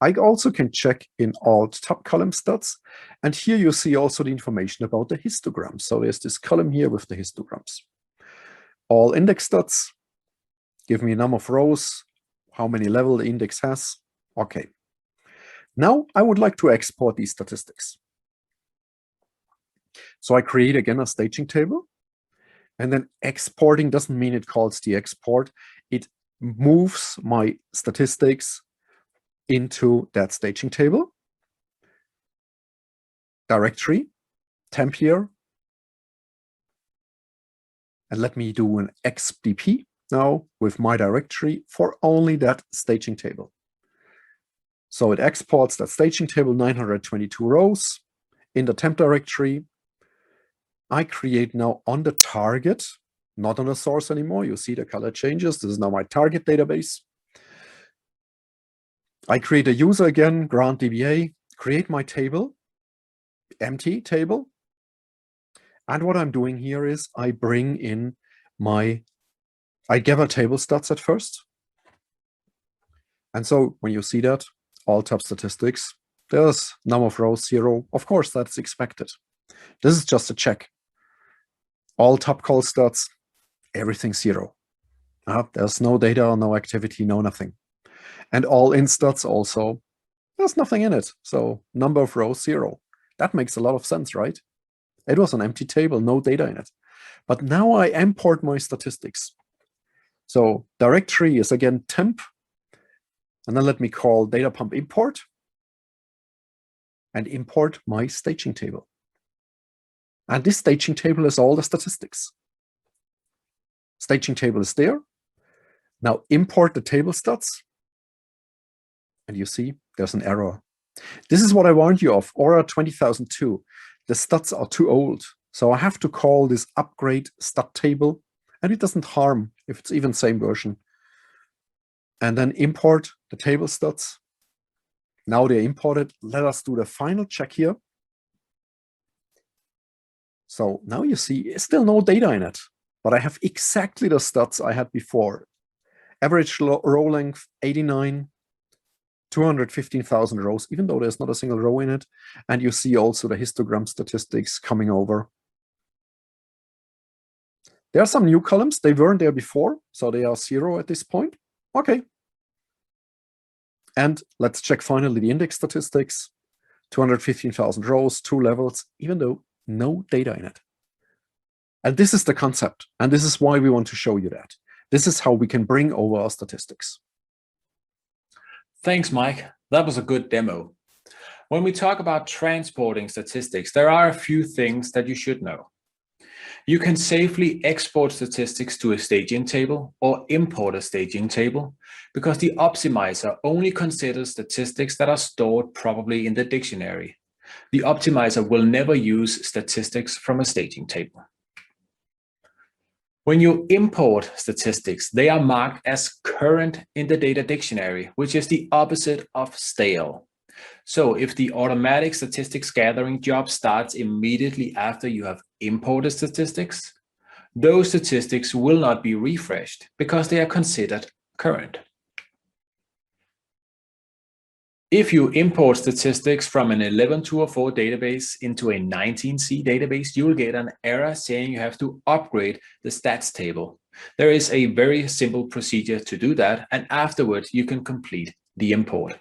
I also can check in all tab column stats, and here you see also the information about the histograms. So there's this column here with the histograms. All index stats give me a number of rows, how many level the index has. Okay. Now I would like to export these statistics. So I create again a staging table, and then exporting doesn't mean it calls the export. It moves my statistics into that staging table, directory, temp here, and let me do an XDP now with my directory for only that staging table. So it exports that staging table, 922 rows in the temp directory. I create now on the target not on the source anymore. You see the color changes. This is now my target database. I create a user again, grant DBA, create my table, empty table. And what I'm doing here is I bring in I gather table stats at first. And so when you see that, all tab statistics, there's number of rows 0. Of course, that's expected. This is just a check. All tab call stats, everything 0. There's no data, no activity, no nothing. And all in stats also, there's nothing in it. So number of rows 0. That makes a lot of sense, right? It was an empty table, no data in it. But now I import my statistics. So directory is again temp. And then let me call data pump import and import my staging table. And this staging table is all the statistics. Staging table is there. Now import the table stats. And you see there's an error. This is what I warned you of, Aura 20002. The stats are too old. So I have to call this upgrade stat table, and it doesn't harm if it's even same version. And then import the table stats. Now they're imported. Let us do the final check here. So now you see still no data in it, but I have exactly the stats I had before. Average row length 89, 215,000 rows, even though there's not a single row in it. And you see also the histogram statistics coming over. There are some new columns. They weren't there before, so they are 0 at this point. Okay. And let's check finally the index statistics. 215,000 rows, 2 levels, even though no data in it. And this is the concept. And this is why we want to show you that. This is how we can bring over our statistics. Thanks, Mike. That was a good demo. When we talk about transporting statistics, there are a few things that you should know. You can safely export statistics to a staging table or import a staging table because the optimizer only considers statistics that are stored properly in the dictionary. The optimizer will never use statistics from a staging table. When you import statistics, they are marked as current in the data dictionary, which is the opposite of stale. So if the automatic statistics gathering job starts immediately after you have imported statistics, those statistics will not be refreshed because they are considered current. If you import statistics from an 11204 database into a 19c database, you will get an error saying you have to upgrade the stats table. There is a very simple procedure to do that, and afterwards you can complete the import.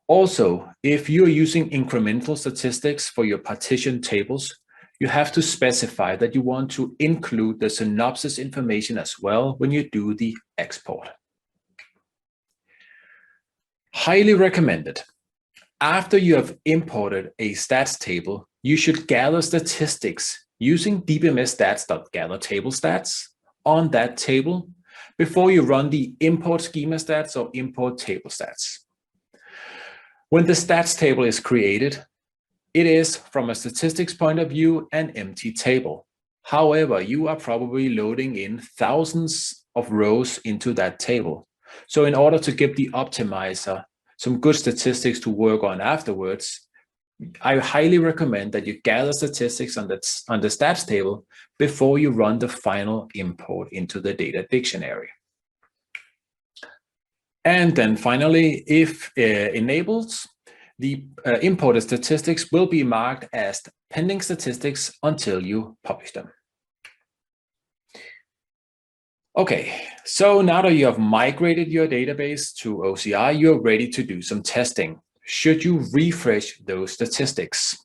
Also, if you're using incremental statistics for your partition tables, you have to specify that you want to include the synopsis information as well when you do the export. Highly recommended. After you have imported a stats table, you should gather statistics using dbms-stats.gather table stats on that table before you run the import schema stats or import table stats. When the stats table is created, it is, from a statistics point of view, an empty table. However, you are probably loading in thousands of rows into that table. So in order to give the optimizer some good statistics to work on afterwards, I highly recommend that you gather statistics on the stats table before you run the final import into the data dictionary. And then finally, if enabled, the imported statistics will be marked as pending statistics until you publish them. Okay, so now that you have migrated your database to OCI, you're ready to do some testing. Should you refresh those statistics?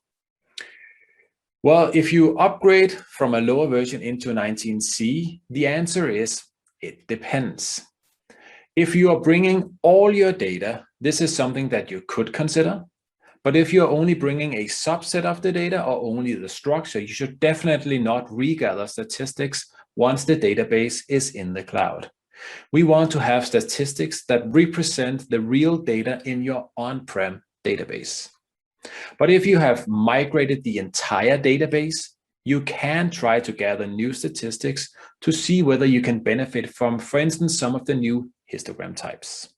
Well, if you upgrade from a lower version into 19c, the answer is it depends. If you are bringing all your data, this is something that you could consider. But if you're only bringing a subset of the data or only the structure, you should definitely not regather statistics once the database is in the cloud. We want to have statistics that represent the real data in your on-prem database. But if you have migrated the entire database, you can try to gather new statistics to see whether you can benefit from, for instance, some of the new histogram types.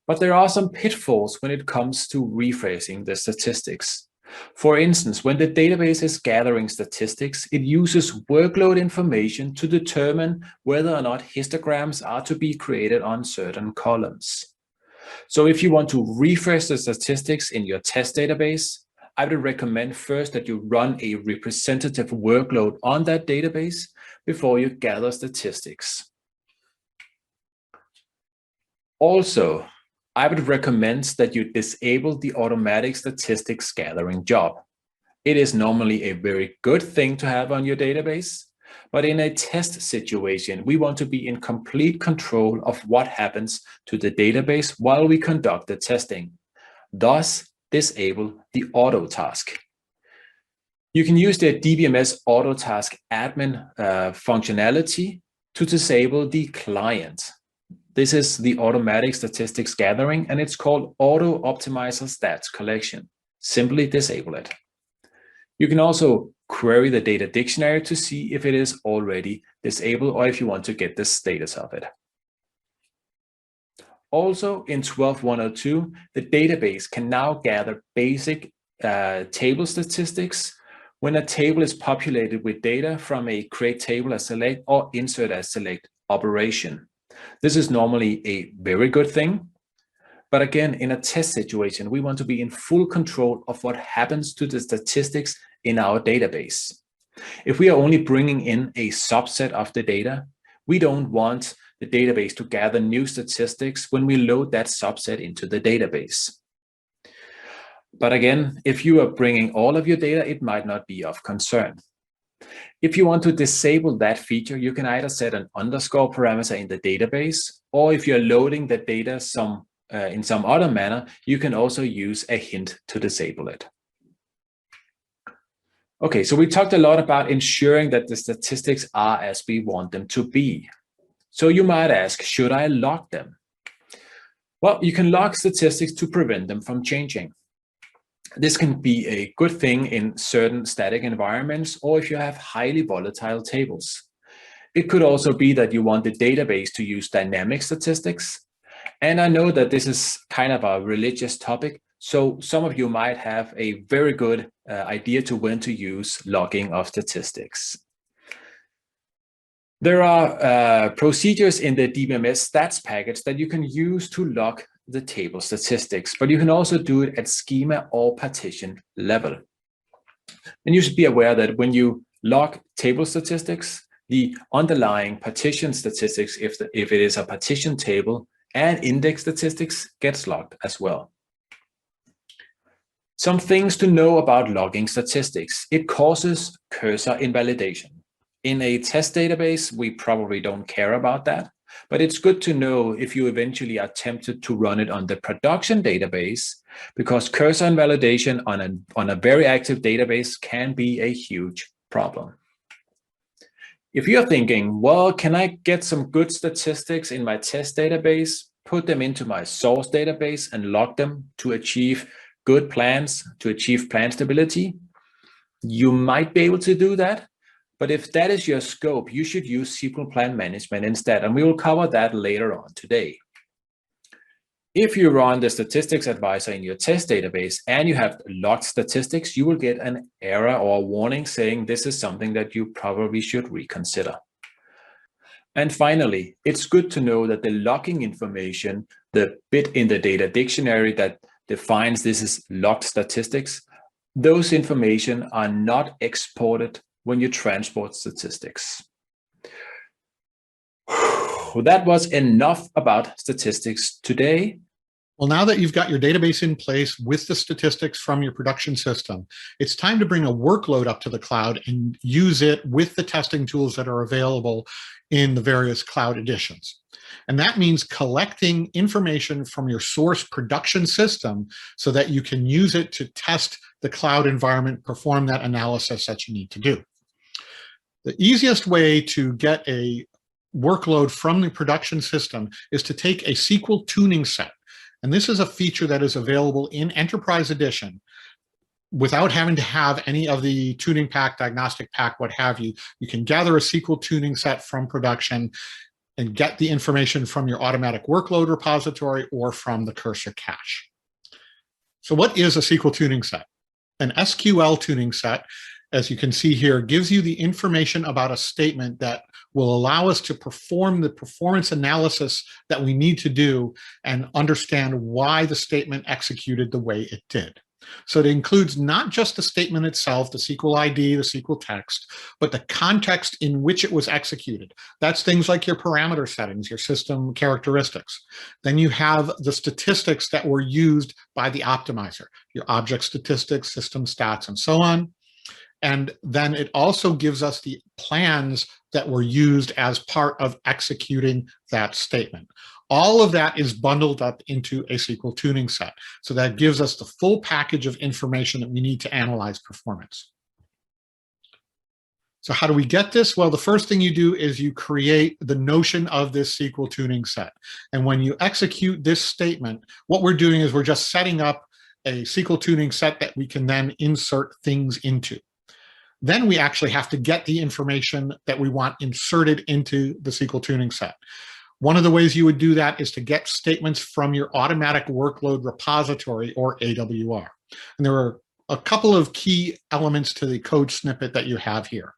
But there are some pitfalls when it comes to rephrasing the statistics. For instance, when the database is gathering statistics, it uses workload information to determine whether or not histograms are to be created on certain columns. So if you want to rephrase the statistics in your test database, I would recommend first that you run a representative workload on that database before you gather statistics. Also, I would recommend that you disable the automatic statistics gathering job. It is normally a very good thing to have on your database, but in a test situation, we want to be in complete control of what happens to the database while we conduct the testing. Thus, disable the auto task. You can use the DBMS auto task admin functionality to disable the client. This is the automatic statistics gathering, and it's called auto optimizer stats collection. Simply disable it. You can also query the data dictionary to see if it is already disabled or if you want to get the status of it. Also, in 12.102, the database can now gather basic table statistics when a table is populated with data from a create table as select or insert as select operation. This is normally a very good thing. But again, in a test situation, we want to be in full control of what happens to the statistics in our database. If we are only bringing in a subset of the data, we don't want the database to gather new statistics when we load that subset into the database. But again, if you are bringing all of your data, it might not be of concern. If you want to disable that feature, you can either set an underscore parameter in the database, or if you're loading the data in some other manner, you can also use a hint to disable it. Okay, so we talked a lot about ensuring that the statistics are as we want them to be. So you might ask, should I log them? Well, you can log statistics to prevent them from changing. This can be a good thing in certain static environments, or if you have highly volatile tables. It could also be that you want the database to use dynamic statistics. And I know that this is kind of a religious topic, so some of you might have a very good idea to when to use logging of statistics. There are procedures in the DBMS stats package that you can use to log the table statistics, but you can also do it at schema or partition level. And you should be aware that when you log table statistics, the underlying partition statistics, if it is a partition table, and index statistics gets logged as well. Some things to know about logging statistics. It causes cursor invalidation. In a test database, we probably don't care about that, but it's good to know if you eventually are tempted to run it on the production database, because cursor invalidation on a very active database can be a huge problem. If you're thinking, well, can I get some good statistics in my test database, put them into my source database and log them to achieve good plans, to achieve plan stability? You might be able to do that. But if that is your scope, you should use SQL Plan Management instead, and we will cover that later on today. If you run the Statistics Advisor in your test database and you have logged statistics, you will get an error or a warning saying this is something that you probably should reconsider. And finally, it's good to know that the logging information, the bit in the data dictionary that defines this is logged statistics, those information are not exported when you transport statistics. That was enough about statistics today. Well, now that you've got your database in place with the statistics from your production system, it's time to bring a workload up to the cloud and use it with the testing tools that are available in the various cloud editions. And that means collecting information from your source production system so that you can use it to test the cloud environment, perform that analysis that you need to do. The easiest way to get a workload from the production system is to take a SQL tuning set. And this is a feature that is available in Enterprise Edition. without having to have any of the tuning pack, diagnostic pack, what have you. You can gather a SQL tuning set from production and get the information from your automatic workload repository or from the cursor cache. So what is a SQL tuning set? An SQL tuning set, as you can see here, gives you the information about a statement that will allow us to perform the performance analysis that we need to do and understand why the statement executed the way it did. So it includes not just the statement itself, the SQL ID, the SQL text, but the context in which it was executed. That's things like your parameter settings, your system characteristics. Then you have the statistics that were used by the optimizer, your object statistics, system stats, and so on. And then it also gives us the plans that were used as part of executing that statement. All of that is bundled up into a SQL tuning set. So that gives us the full package of information that we need to analyze performance. So how do we get this? Well, the first thing you do is you create the notion of this SQL tuning set. And when you execute this statement, what we're doing is we're just setting up a SQL tuning set that we can then insert things into. Then we actually have to get the information that we want inserted into the SQL tuning set. One of the ways you would do that is to get statements from your automatic workload repository, or AWR. And there are a couple of key elements to the code snippet that you have here.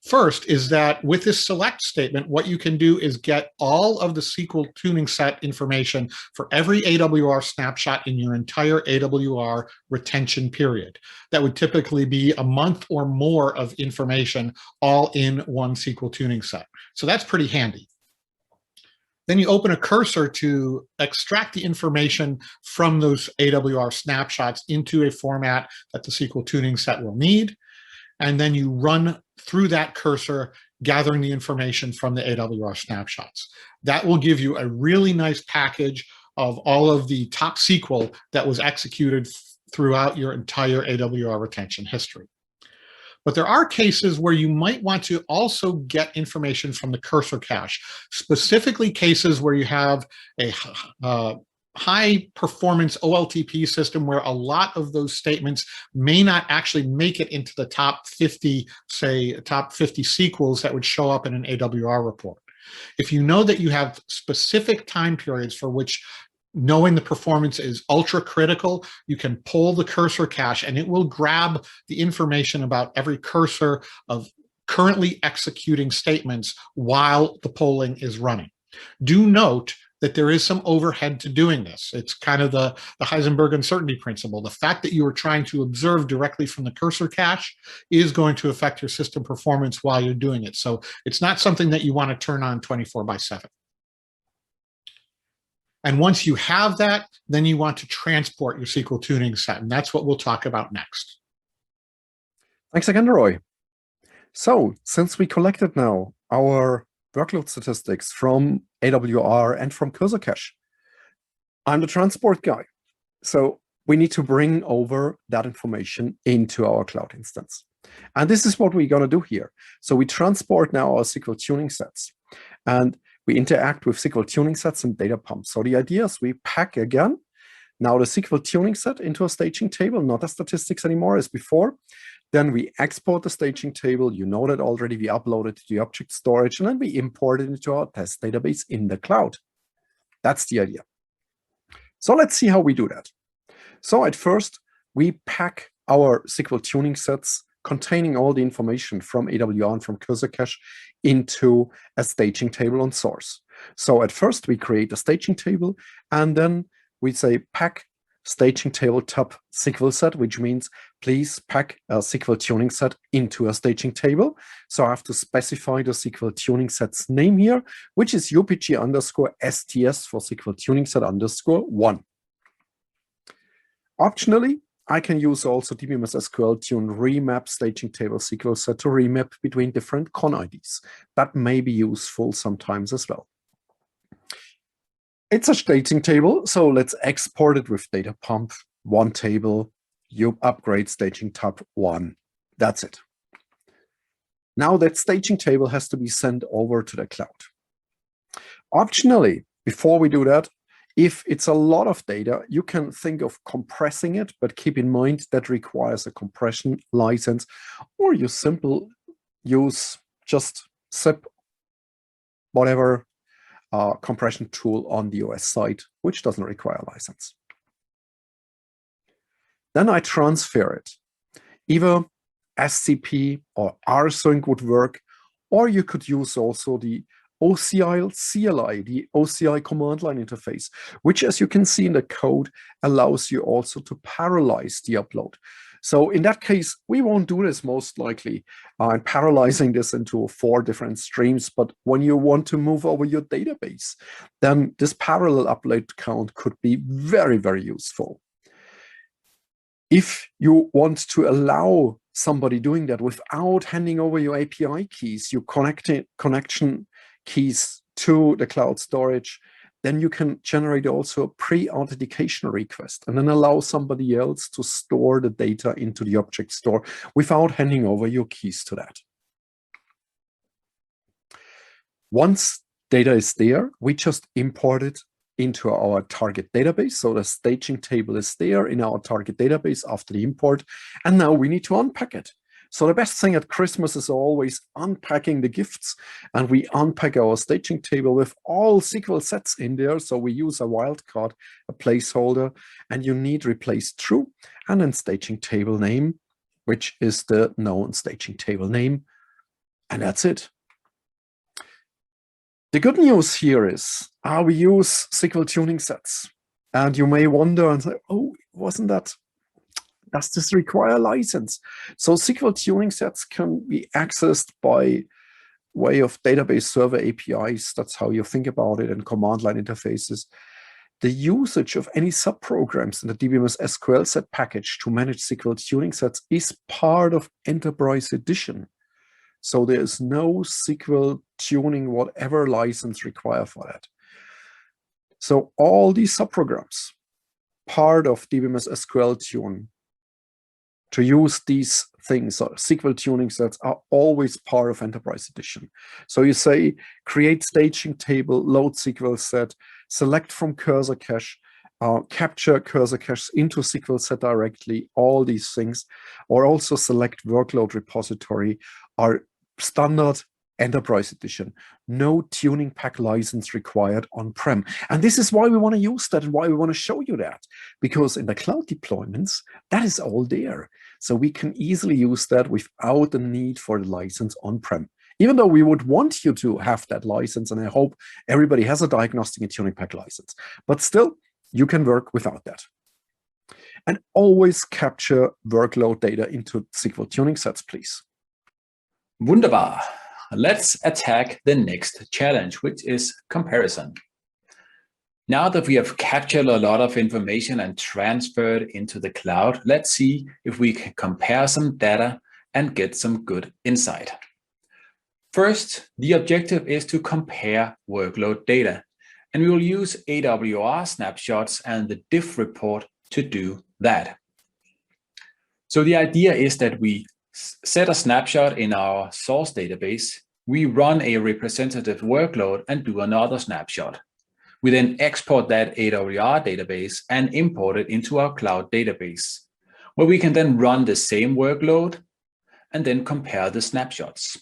First is that with this select statement, what you can do is get all of the SQL tuning set information for every AWR snapshot in your entire AWR retention period. That would typically be a month or more of information all in one SQL tuning set. So that's pretty handy. Then you open a cursor to extract the information from those AWR snapshots into a format that the SQL tuning set will need. And then you run through that cursor, gathering the information from the AWR snapshots. That will give you a really nice package of all of the top SQL that was executed throughout your entire AWR retention history. But there are cases where you might want to also get information from the cursor cache, specifically cases where you have a high performance OLTP system where a lot of those statements may not actually make it into the top 50, say, top 50 SQLs that would show up in an AWR report. If you know that you have specific time periods for which knowing the performance is ultra critical, you can pull the cursor cache and it will grab the information about every cursor of currently executing statements while the polling is running. Do note that there is some overhead to doing this. It's kind of the Heisenberg uncertainty principle. The fact that you are trying to observe directly from the cursor cache is going to affect your system performance while you're doing it. So it's not something that you want to turn on 24/7. And once you have that, then you want to transport your SQL tuning set. And that's what we'll talk about next. Thanks again, Roy. So since we collected now our workload statistics from AWR and from cursor cache, I'm the transport guy. So we need to bring over that information into our cloud instance. And this is what we're going to do here. So we transport now our SQL tuning sets. And we interact with SQL tuning sets and data pumps. So the idea is we pack again now the SQL tuning set into a staging table, not a statistics anymore as before. Then we export the staging table. You know that already. We upload it to the object storage, and then we import it into our test database in the cloud. That's the idea. So let's see how we do that. So at first, we pack our SQL tuning sets containing all the information from AWR and from cursor cache into a staging table on source. So at first we create a staging table, and then we say pack staging table top SQL set, which means please pack a SQL tuning set into a staging table. So I have to specify the SQL tuning set's name here, which is UPG_STS for SQL tuning set _1. Optionally, I can use also DBMS SQL tune remap staging table SQL set to remap between different con IDs. That may be useful sometimes as well. It's a staging table, so let's export it with data pump, one table, upgrade staging top 1. That's it. Now that staging table has to be sent over to the cloud. Optionally, before we do that, If it's a lot of data, you can think of compressing it, but keep in mind that requires a compression license, or you simply use just zip whatever compression tool on the OS side, which doesn't require a license. Then I transfer it. Either SCP or rsync would work, or you could use also the OCI CLI, the OCI command line interface, which, as you can see in the code, allows you also to parallelize the upload. So in that case, we won't do this most likely, and parallelizing this into 4 different streams. But when you want to move over your database, then this parallel upload count could be very, very useful. If you want to allow somebody doing that without handing over your API keys, your connection keys to the cloud storage, then you can generate also a pre-authentication request and then allow somebody else to store the data into the object store without handing over your keys to that. Once data is there, we just import it into our target database. So the staging table is there in our target database after the import, and now we need to unpack it. So the best thing at Christmas is always unpacking the gifts, and we unpack our staging table with all SQL sets in there. So we use a wildcard, a placeholder, and you need replace true, and then staging table name, which is the known staging table name, and that's it. The good news here is we use SQL tuning sets, and you may wonder and say, oh, does this require a license? So SQL tuning sets can be accessed by way of database server APIs. That's how you think about it, and command line interfaces. The usage of any subprograms in the DBMS SQL set package to manage SQL tuning sets is part of Enterprise Edition. So there is no SQL tuning whatever license required for that. So all these subprograms, part of DBMS SQL tune, to use these things, SQL tuning sets are always part of Enterprise Edition. So you say, create staging table, load SQL set, select from cursor cache, capture cursor cache into SQL set directly, all these things, or also select workload repository are standard Enterprise Edition. No tuning pack license required on-prem. And this is why we want to use that and why we want to show you that. Because in the cloud deployments, that is all there. So we can easily use that without the need for the license on-prem. Even though we would want you to have that license, and I hope everybody has a diagnostic and tuning pack license. But still, you can work without that. And always capture workload data into SQL tuning sets, please. Wunderbar. Let's attack the next challenge, which is comparison. Now that we have captured a lot of information and transferred into the cloud, let's see if we can compare some data and get some good insight. First, the objective is to compare workload data, and we will use AWR snapshots and the diff report to do that. So the idea is that we set a snapshot in our source database, we run a representative workload and do another snapshot. We then export that AWR database and import it into our cloud database, where we can then run the same workload and then compare the snapshots.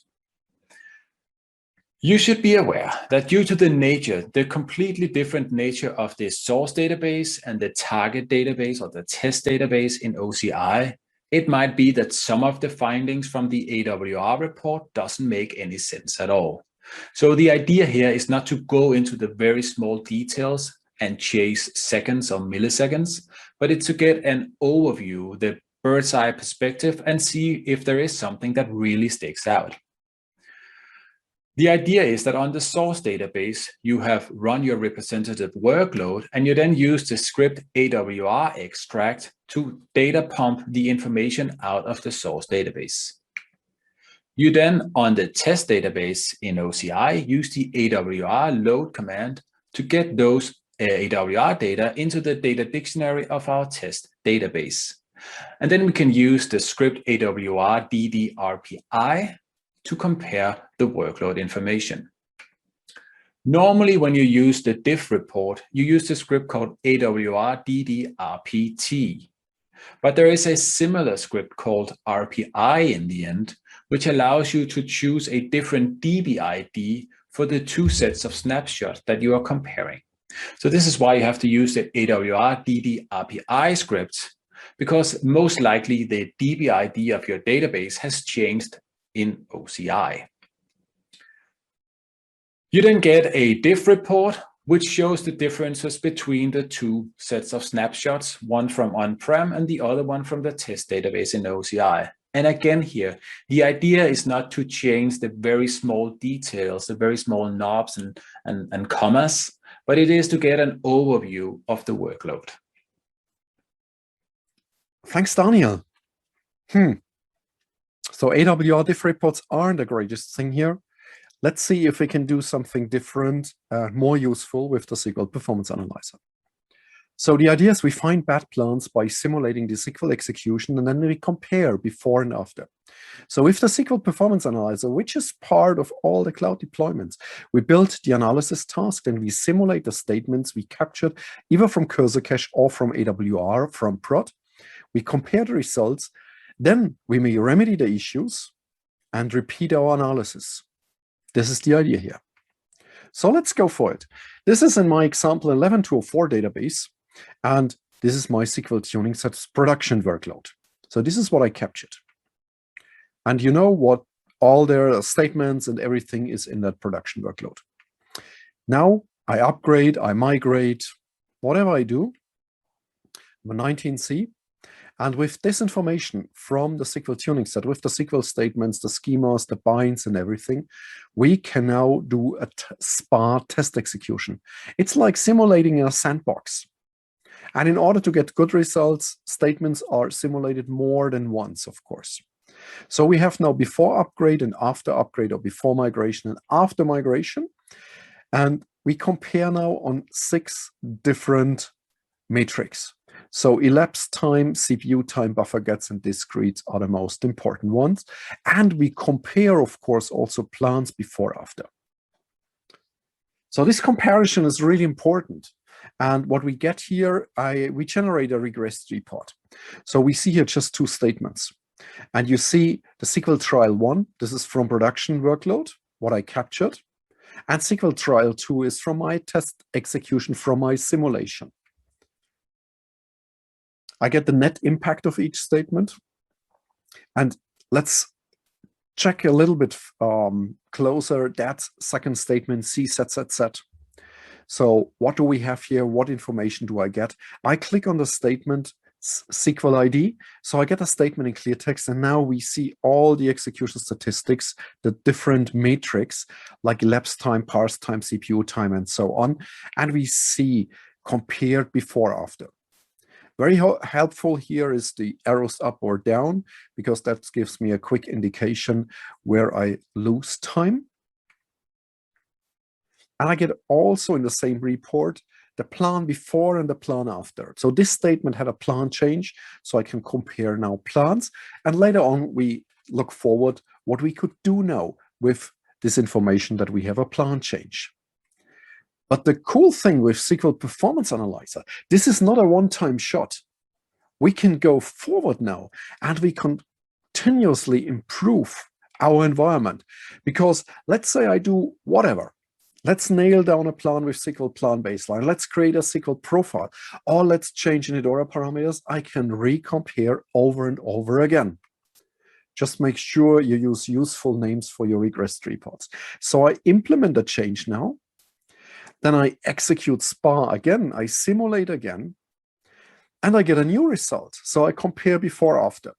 You should be aware that due to the completely different nature of the source database and the target database or the test database in OCI, it might be that some of the findings from the AWR report doesn't make any sense at all. So the idea here is not to go into the very small details and chase seconds or milliseconds, but it's to get an overview, the bird's eye perspective, and see if there is something that really sticks out. The idea is that on the source database, you have run your representative workload, and you then use the script AWR extract to data pump the information out of the source database. You then, on the test database in OCI, use the AWR load command to get those AWR data into the data dictionary of our test database. And then we can use the script AWR DDRPI to compare the workload information. Normally, when you use the diff report, you use the script called AWR DDRPT. But there is a similar script called RPI in the end, which allows you to choose a different DB ID for the two sets of snapshots that you are comparing. So this is why you have to use the AWR DDRPI script, because most likely the DB ID of your database has changed in OCI. You then get a diff report, which shows the differences between the two sets of snapshots, one from on-prem and the other one from the test database in OCI. And again here, the idea is not to change the very small details, the very small knobs and commas, but it is to get an overview of the workload. Thanks, Daniel. So AWR diff reports aren't the greatest thing here. Let's see if we can do something different, more useful with the SQL Performance Analyzer. So the idea is we find bad plans by simulating the SQL execution, and then we compare before and after. So with the SQL Performance Analyzer, which is part of all the cloud deployments, we built the analysis task, and we simulate the statements we captured either from Cursor Cache or from AWR, from prod. We compare the results, then we may remedy the issues and repeat our analysis. This is the idea here. So let's go for it. This is in my example 11204 database, and this is my SQL tuning set's production workload. So this is what I captured. And you know what all their statements and everything is in that production workload. Now I upgrade, I migrate, whatever I do, I'm a 19C. And with this information from the SQL tuning set, with the SQL statements, the schemas, the binds, and everything, we can now do a SPA test execution. It's like simulating a sandbox. And in order to get good results, statements are simulated more than once, of course. So we have now before upgrade and after upgrade, or before migration and after migration. And we compare now on 6 different metrics. So elapsed time, CPU time, buffer gets, and discretes are the most important ones. And we compare, of course, also plans before, after. So this comparison is really important. And what we get here, we generate a regress report. So we see here just 2 statements. And you see the SQL trial 1, this is from production workload, what I captured. And SQL trial 2 is from my test execution, from my simulation. I get the net impact of each statement. And let's check a little bit closer that second statement, C set, set, set. So what do we have here? What information do I get? I click on the statement SQL ID. So I get a statement in clear text, and now we see all the execution statistics, the different metrics like elapsed time, parse time, CPU time, and so on. And we see compared before, after. Very helpful here is the arrows up or down, because that gives me a quick indication where I lose time. And I get also in the same report the plan before and the plan after. So this statement had a plan change, so I can compare now plans. And later on, we look forward what we could do now with this information that we have a plan change. But the cool thing with SQL Performance Analyzer, this is not a one-time shot. We can go forward now, and we continuously improve our environment. Because let's say I do whatever. Let's nail down a plan with SQL plan baseline. Let's create a SQL profile, or let's change in Edora parameters. I can recompare over and over again. Just make sure you use useful names for your regress reports. So I implement a change now. Then I execute SPA again, I simulate again, and I get a new result. So I compare before, after.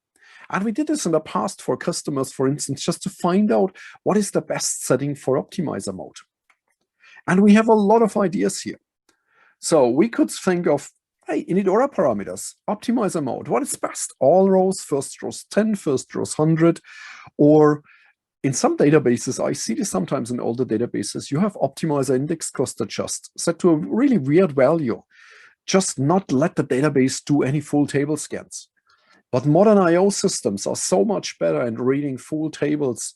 And we did this in the past for customers, for instance, just to find out what is the best setting for optimizer mode. And we have a lot of ideas here. So we could think of, hey, in Edora parameters, optimizer mode, what is best? All rows, first rows 10, first rows 100, or in some databases, I see this sometimes in older databases, you have optimizer index cost adjust set to a really weird value. Just not let the database do any full table scans. But modern I/O systems are so much better in reading full tables.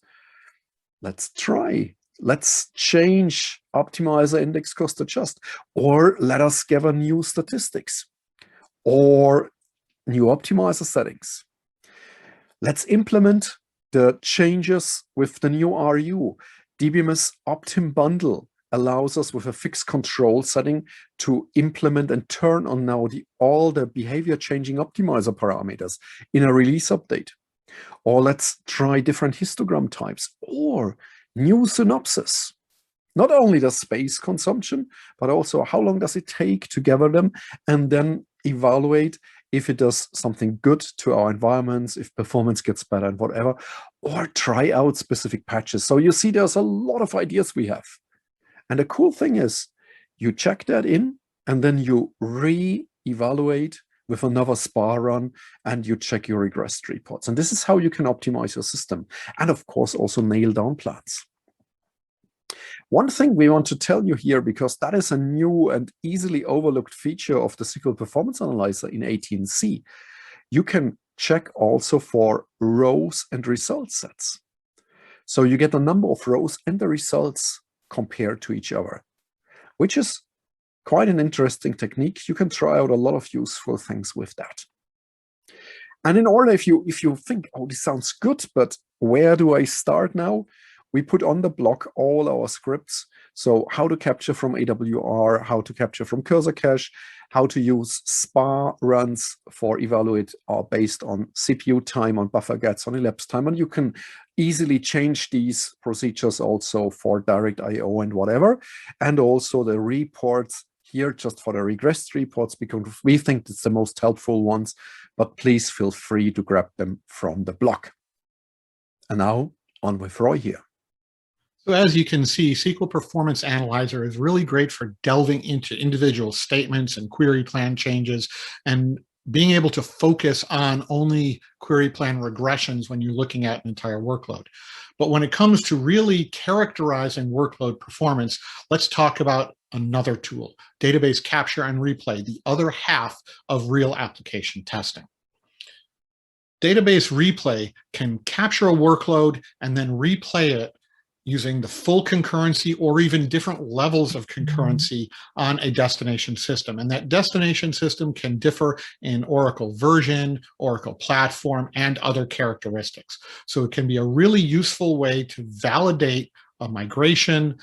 Let's try let's change optimizer index cost adjust, or let us gather new statistics, or new optimizer settings. Let's implement the changes with the new RU. DBMS Optim bundle allows us with a fixed control setting to implement and turn on now all the behavior changing optimizer parameters in a release update. Or let's try different histogram types or new synopsis. Not only the space consumption, but also how long does it take to gather them, and then evaluate if it does something good to our environments, if performance gets better and whatever, or try out specific patches. So you see, there's a lot of ideas we have. And the cool thing is, you check that in, and then you re-evaluate with another SPA run, and you check your regressed reports. And this is how you can optimize your system. And of course, also nail down plans. One thing we want to tell you here, because that is a new and easily overlooked feature of the SQL Performance Analyzer in 18c, you can check also for rows and result sets. So you get the number of rows and the results compared to each other, which is quite an interesting technique. You can try out a lot of useful things with that. And in order, if you think, oh, this sounds good, but where do I start now? We put on the blog all our scripts. So how to capture from AWR, how to capture from cursor cache, how to use SPA runs for evaluate are based on CPU time, on buffer gets, on elapsed time. And you can easily change these procedures also for direct IO and whatever. And also the reports here just for the regressed reports, because we think it's the most helpful ones, but please feel free to grab them from the blog. And now on with Roy here. So as you can see, SQL Performance Analyzer is really great for delving into individual statements and query plan changes and being able to focus on only query plan regressions when you're looking at an entire workload. But when it comes to really characterizing workload performance, let's talk about another tool, database capture and replay, the other half of real application testing. Database replay can capture a workload and then replay it using the full concurrency or even different levels of concurrency on a destination system. And that destination system can differ in Oracle version, Oracle platform, and other characteristics. So it can be a really useful way to validate a migration,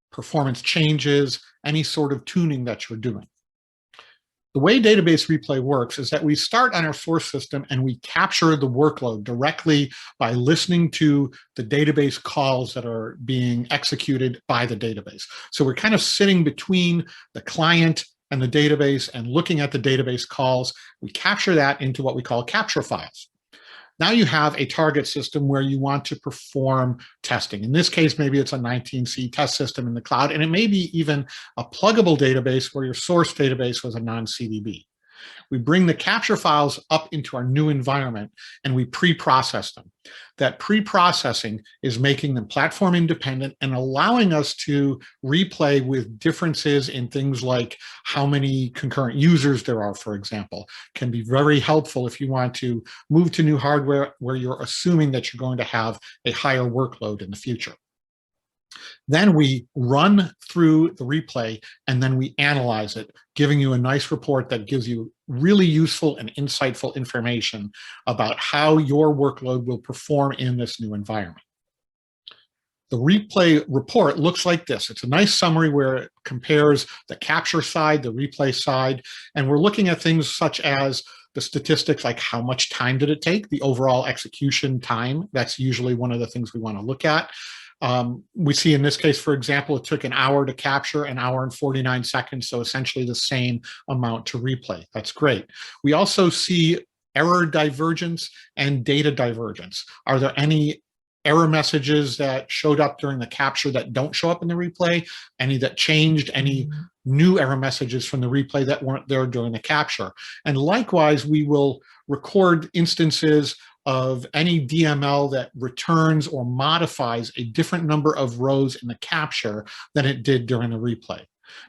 performance changes, any sort of tuning that you're doing. The way database replay works is that we start on our source system and we capture the workload directly by listening to the database calls that are being executed by the database. So we're kind of sitting between the client and the database and looking at the database calls. We capture that into what we call capture files. Now you have a target system where you want to perform testing. In this case, maybe it's a 19c test system in the cloud, and it may be even a pluggable database where your source database was a non-CDB. We bring the capture files up into our new environment and we pre-process them. That pre-processing is making them platform independent and allowing us to replay with differences in things like how many concurrent users there are, for example. Can be very helpful if you want to move to new hardware where you're assuming that you're going to have a higher workload in the future. Then we run through the replay and then we analyze it, giving you a nice report that gives you really useful and insightful information about how your workload will perform in this new environment. The replay report looks like this. It's a nice summary where it compares the capture side, the replay side, and we're looking at things such as the statistics like how much time did it take, the overall execution time. That's usually one of the things we want to look at. We see in this case, for example, it took an hour to capture, an hour and 49 seconds, so essentially the same amount to replay. That's great. We also see error divergence and data divergence. Are there any error messages that showed up during the capture that don't show up in the replay? Any that changed? Any new error messages from the replay that weren't there during the capture? And likewise, we will record instances of any DML that returns or modifies a different number of rows in the capture than it did during the replay.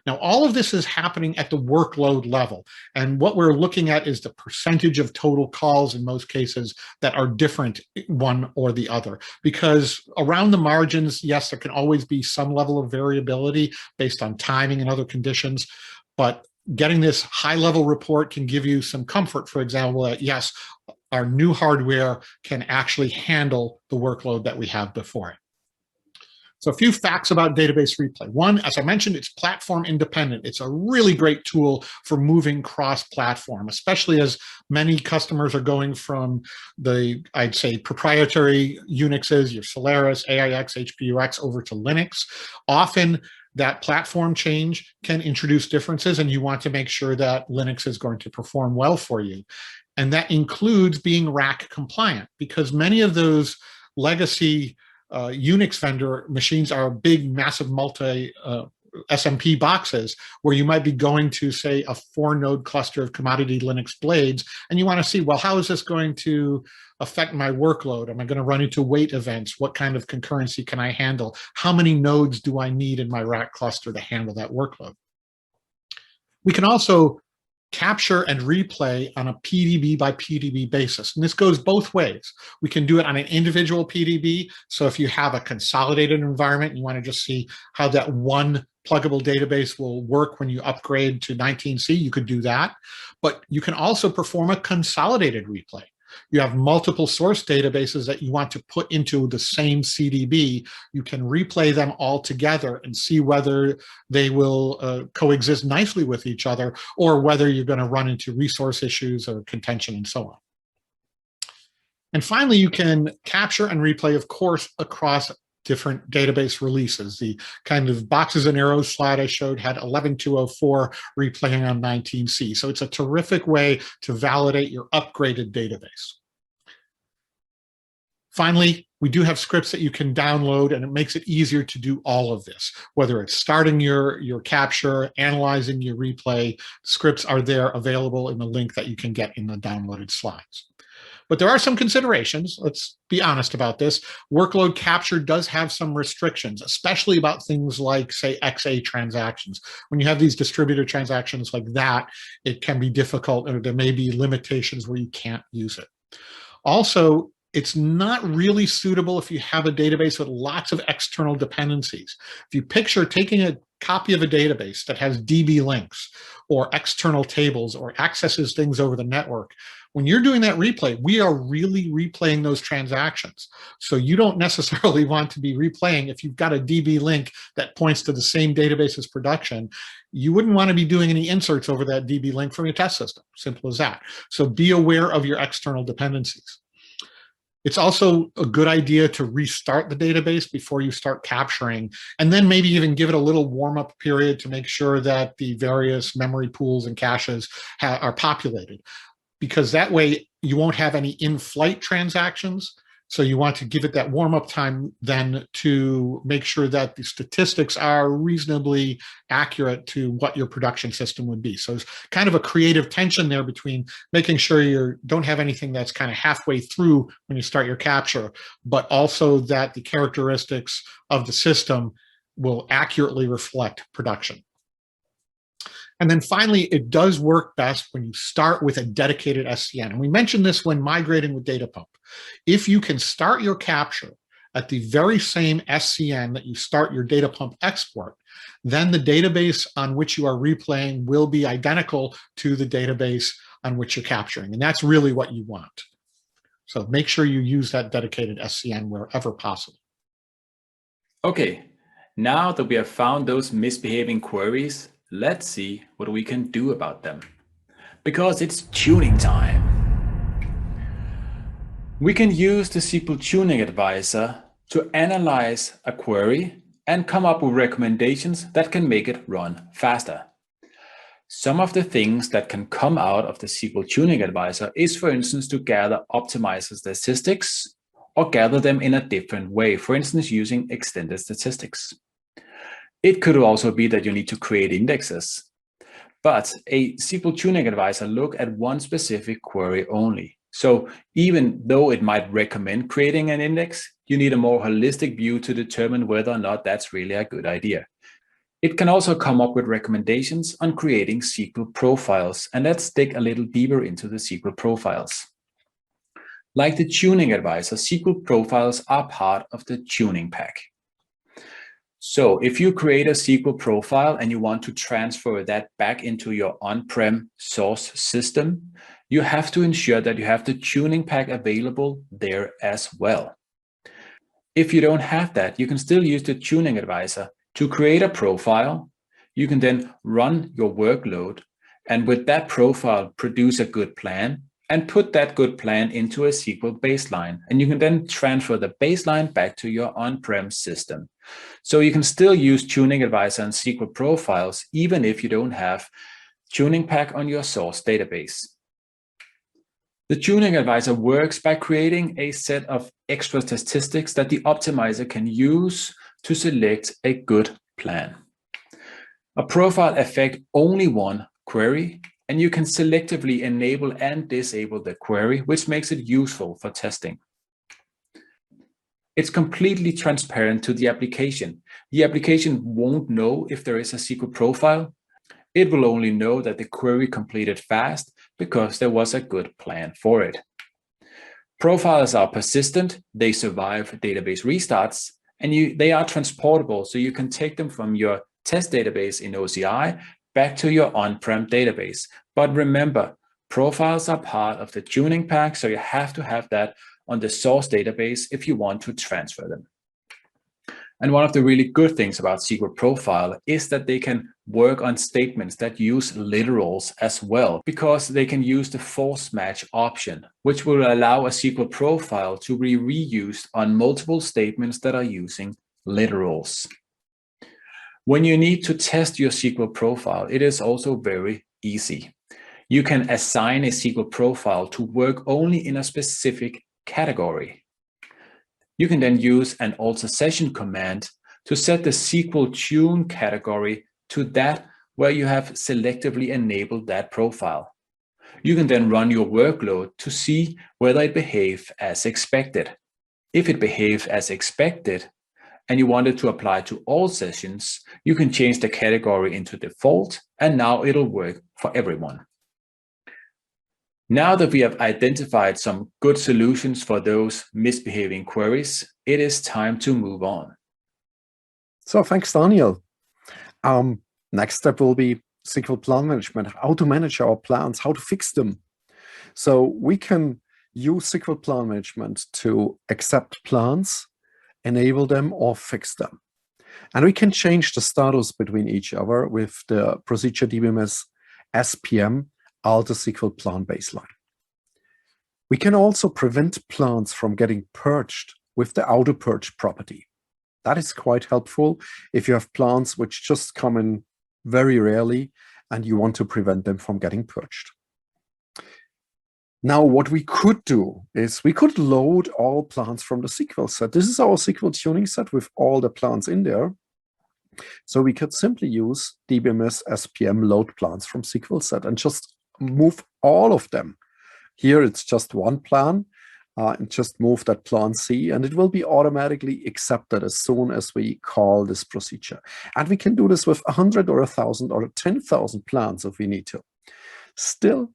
Now, all of this is happening at the workload level. And what we're looking at is the percentage of total calls in most cases that are different one or the other. Because around the margins, yes, there can always be some level of variability based on timing and other conditions. But getting this high-level report can give you some comfort, for example, that yes, our new hardware can actually handle the workload that we have before it. So a few facts about database replay. One, as I mentioned, it's platform independent. It's a really great tool for moving cross-platform, especially as many customers are going from the, I'd say, proprietary Unixes, your Solaris, AIX, HPUX, over to Linux. Often that platform change can introduce differences, and you want to make sure that Linux is going to perform well for you. And that includes being rack compliant, because many of those legacy Unix vendor machines are big, massive multi SMP boxes where you might be going to, say, a 4-node cluster of commodity Linux blades, and you want to see, well, how is this going to affect my workload? Am I going to run into wait events? What kind of concurrency can I handle? How many nodes do I need in my rack cluster to handle that workload? We can also capture and replay on a PDB by PDB basis. And this goes both ways. We can do it on an individual PDB. So if you have a consolidated environment, you want to just see how that one pluggable database will work when you upgrade to 19c, you could do that. But you can also perform a consolidated replay. You have multiple source databases that you want to put into the same CDB. You can replay them all together and see whether they will coexist nicely with each other, or whether you're going to run into resource issues or contention and so on. And finally, you can capture and replay, of course, across different database releases. The kind of boxes and arrows slide I showed had 11.204 replaying on 19c. So it's a terrific way to validate your upgraded database. Finally, we do have scripts that you can download, and it makes it easier to do all of this. Whether it's starting your capture, analyzing your replay, scripts are there available in the link that you can get in the downloaded slides. But there are some considerations. Let's be honest about this. Workload capture does have some restrictions, especially about things like, say, XA transactions. When you have these distributed transactions like that, it can be difficult, or there may be limitations where you can't use it. Also, it's not really suitable if you have a database with lots of external dependencies. If you picture taking a copy of a database that has DB links or external tables or accesses things over the network, when you're doing that replay, we are really replaying those transactions. So you don't necessarily want to be replaying. If you've got a DB link that points to the same database as production, you wouldn't want to be doing any inserts over that DB link from your test system. Simple as that. So be aware of your external dependencies. It's also a good idea to restart the database before you start capturing, and then maybe even give it a little warm-up period to make sure that the various memory pools and caches are populated, because that way you won't have any in-flight transactions. So you want to give it that warm-up time then to make sure that the statistics are reasonably accurate to what your production system would be. So it's kind of a creative tension there between making sure you don't have anything that's kind of halfway through when you start your capture, but also that the characteristics of the system will accurately reflect production. And then finally, it does work best when you start with a dedicated SCN. And we mentioned this when migrating with DataPump. If you can start your capture at the very same SCN that you start your DataPump export, then the database on which you are replaying will be identical to the database on which you're capturing. And that's really what you want. So make sure you use that dedicated SCN wherever possible. Okay, now that we have found those misbehaving queries, let's see what we can do about them. Because it's tuning time. We can use the SQL Tuning Advisor to analyze a query and come up with recommendations that can make it run faster. Some of the things that can come out of the SQL Tuning Advisor is, for instance, to gather optimized statistics or gather them in a different way, for instance, using extended statistics. It could also be that you need to create indexes, but a SQL Tuning Advisor looks at one specific query only. So even though it might recommend creating an index, you need a more holistic view to determine whether or not that's really a good idea. It can also come up with recommendations on creating SQL profiles, and let's dig a little deeper into the SQL profiles. Like the tuning advisor, SQL profiles are part of the tuning pack. So if you create a SQL profile and you want to transfer that back into your on-prem source system, you have to ensure that you have the tuning pack available there as well. If you don't have that, you can still use the tuning advisor to create a profile. You can then run your workload, and with that profile, produce a good plan and put that good plan into a SQL baseline. And you can then transfer the baseline back to your on-prem system. So you can still use Tuning Advisor and SQL profiles, even if you don't have Tuning Pack on your source database. The Tuning Advisor works by creating a set of extra statistics that the optimizer can use to select a good plan. A profile affects only one query, and you can selectively enable and disable the query, which makes it useful for testing. It's completely transparent to the application. The application won't know if there is a SQL profile. It will only know that the query completed fast because there was a good plan for it. Profiles are persistent, they survive database restarts, and they are transportable, so you can take them from your test database in OCI back to your on-prem database. But remember, profiles are part of the tuning pack, so you have to have that on the source database if you want to transfer them. And one of the really good things about SQL Profile is that they can work on statements that use literals as well, because they can use the force match option, which will allow a SQL Profile to be reused on multiple statements that are using literals. When you need to test your SQL Profile, it is also very easy. You can assign a SQL Profile to work only in a specific category. You can then use an alter session command to set the SQL tune category to that where you have selectively enabled that profile. You can then run your workload to see whether it behaves as expected. If it behaves as expected and you want it to apply to all sessions, you can change the category into default, and now it'll work for everyone. Now that we have identified some good solutions for those misbehaving queries, it is time to move on. So thanks, Daniel. Next step will be SQL plan management, how to manage our plans, how to fix them. So we can use SQL plan management to accept plans, enable them, or fix them. And we can change the status between each other with the procedure DBMS SPM alter SQL plan baseline. We can also prevent plans from getting purged with the auto purge property. That is quite helpful if you have plans which just come in very rarely and you want to prevent them from getting purged. Now, what we could do is we could load all plans from the SQL set. This is our SQL tuning set with all the plans in there. So we could simply use DBMS SPM load plans from SQL set and just move all of them. Here it's just one plan, and just move that plan C, and it will be automatically accepted as soon as we call this procedure. And we can do this with 100 or 1,000 or 10,000 plans if we need to. Still,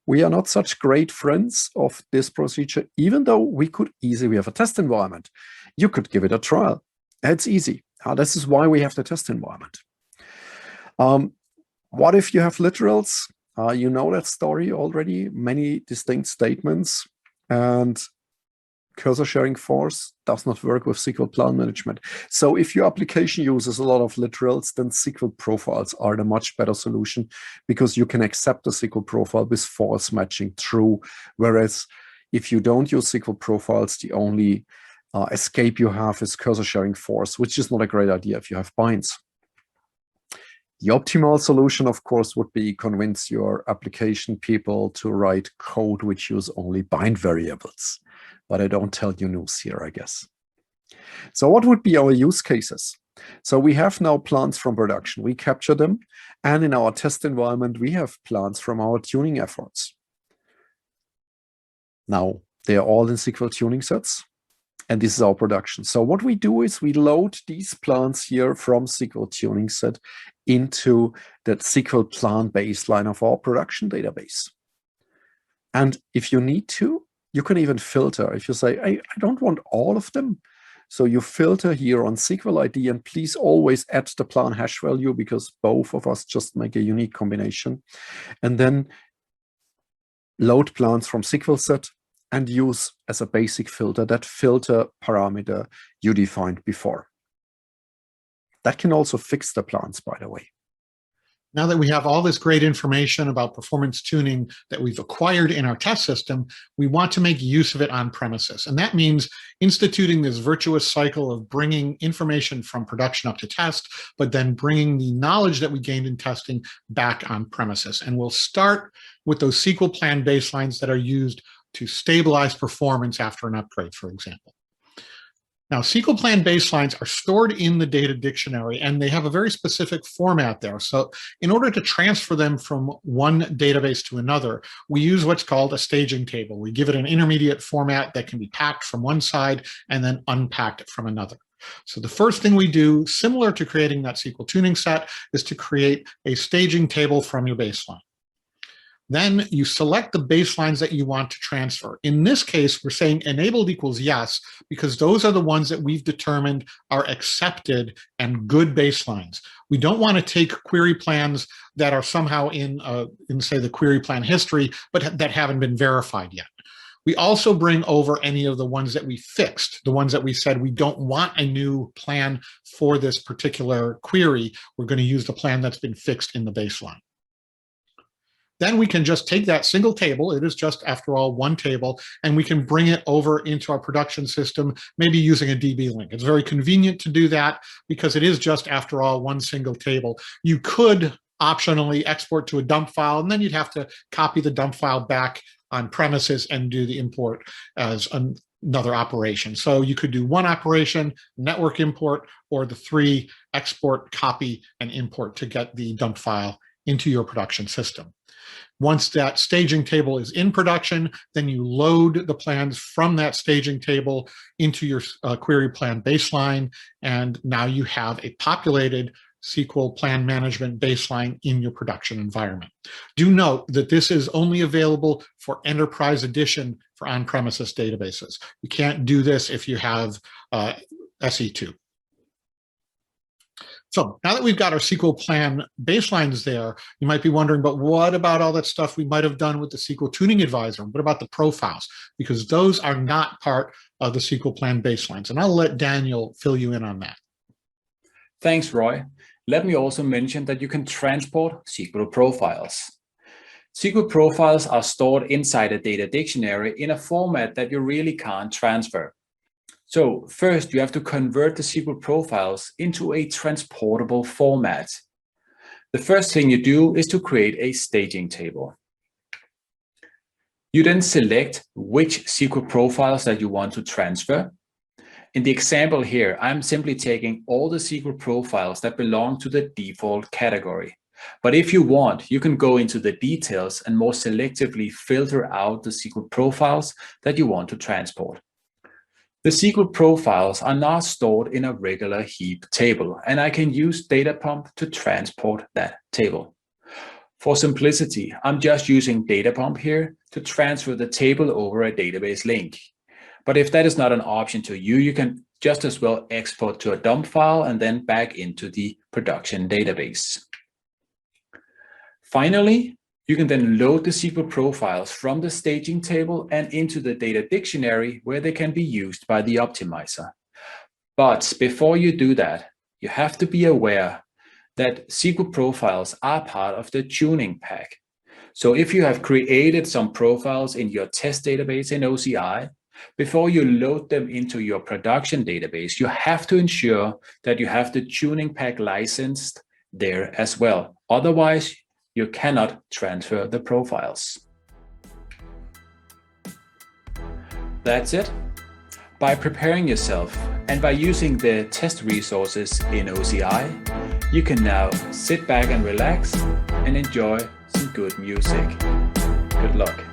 we are not such great friends of this procedure, even though we could easily have a test environment. You could give it a trial. It's easy. This is why we have the test environment. What if you have literals? You know that story already, many distinct statements, and cursor sharing force does not work with SQL plan management. So if your application uses a lot of literals, then SQL profiles are the much better solution, because you can accept a SQL profile with force matching true. Whereas if you don't use SQL profiles, the only escape you have is cursor sharing force, which is not a great idea if you have binds. The optimal solution, of course, would be convince your application people to write code which use only bind variables. But I don't tell you news here, I guess. So what would be our use cases? So we have now plans from production. We capture them. And in our test environment, we have plans from our tuning efforts. Now, they are all in SQL tuning sets. And this is our production. So what we do is we load these plans here from SQL tuning set into that SQL plan baseline of our production database. And if you need to, you can even filter. If you say, I don't want all of them, so you filter here on SQL ID, and please always add the plan hash value, because both of us just make a unique combination. And then load plans from SQL set and use as a basic filter that filter parameter you defined before. That can also fix the plans, by the way. Now that we have all this great information about performance tuning that we've acquired in our test system, we want to make use of it on premises. And that means instituting this virtuous cycle of bringing information from production up to test, but then bringing the knowledge that we gained in testing back on premises. And we'll start with those SQL plan baselines that are used to stabilize performance after an upgrade, for example. Now, SQL plan baselines are stored in the data dictionary, and they have a very specific format there. So in order to transfer them from one database to another, we use what's called a staging table. We give it an intermediate format that can be packed from one side and then unpacked from another. So the first thing we do, similar to creating that SQL tuning set, is to create a staging table from your baseline. Then you select the baselines that you want to transfer. In this case, we're saying enabled equals yes, because those are the ones that we've determined are accepted and good baselines. We don't want to take query plans that are somehow in say, the query plan history, but that haven't been verified yet. We also bring over any of the ones that we fixed, the ones that we said we don't want a new plan for this particular query. We're going to use the plan that's been fixed in the baseline. Then we can just take that single table, it is just, after all, one table, and we can bring it over into our production system, maybe using a DB link. It's very convenient to do that because it is just, after all, one single table. You could optionally export to a dump file, and then you'd have to copy the dump file back on premises and do the import as another operation. So you could do one operation, network import, or the 3 export, copy, and import to get the dump file into your production system. Once that staging table is in production, then you load the plans from that staging table into your query plan baseline, and now you have a populated SQL plan management baseline in your production environment. Do note that this is only available for Enterprise Edition for on-premises databases. You can't do this if you have SE2. So now that we've got our SQL plan baselines there, you might be wondering, but what about all that stuff we might have done with the SQL Tuning Advisor? What about the profiles? Because those are not part of the SQL plan baselines. And I'll let Daniel fill you in on that. Thanks, Roy. Let me also mention that you can transport SQL profiles. SQL profiles are stored inside a data dictionary in a format that you really can't transfer. So first, you have to convert the SQL profiles into a transportable format. The first thing you do is to create a staging table. You then select which SQL profiles that you want to transfer. In the example here, I'm simply taking all the SQL profiles that belong to the default category. But if you want, you can go into the details and more selectively filter out the SQL profiles that you want to transport. The SQL profiles are not stored in a regular heap table, and I can use DataPump to transport that table. For simplicity, I'm just using DataPump here to transfer the table over a database link. But if that is not an option to you, you can just as well export to a dump file and then back into the production database. Finally, you can then load the SQL profiles from the staging table and into the data dictionary where they can be used by the optimizer. But before you do that, you have to be aware that SQL profiles are part of the tuning pack. So if you have created some profiles in your test database in OCI, before you load them into your production database, you have to ensure that you have the tuning pack licensed there as well. Otherwise, you cannot transfer the profiles. That's it. By preparing yourself and by using the test resources in OCI, you can now sit back and relax and enjoy some good music. Good luck.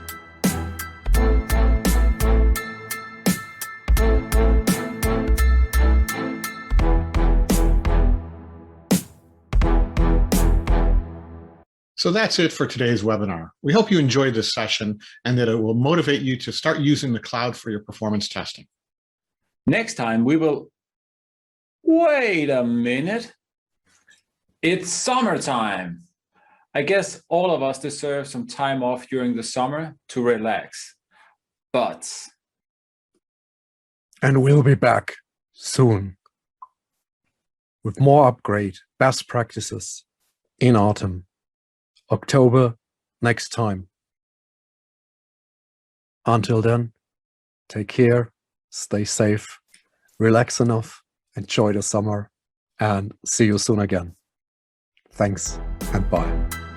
So that's it for today's webinar. We hope you enjoyed this session and that it will motivate you to start using the cloud for your performance testing. Next time we will... Wait a minute. It's summertime. I guess all of us deserve some time off during the summer to relax. But... And we'll be back soon with more upgrade best practices in autumn. October next time. Until then, take care, stay safe, relax enough, enjoy the summer, and see you soon again. Thanks and bye.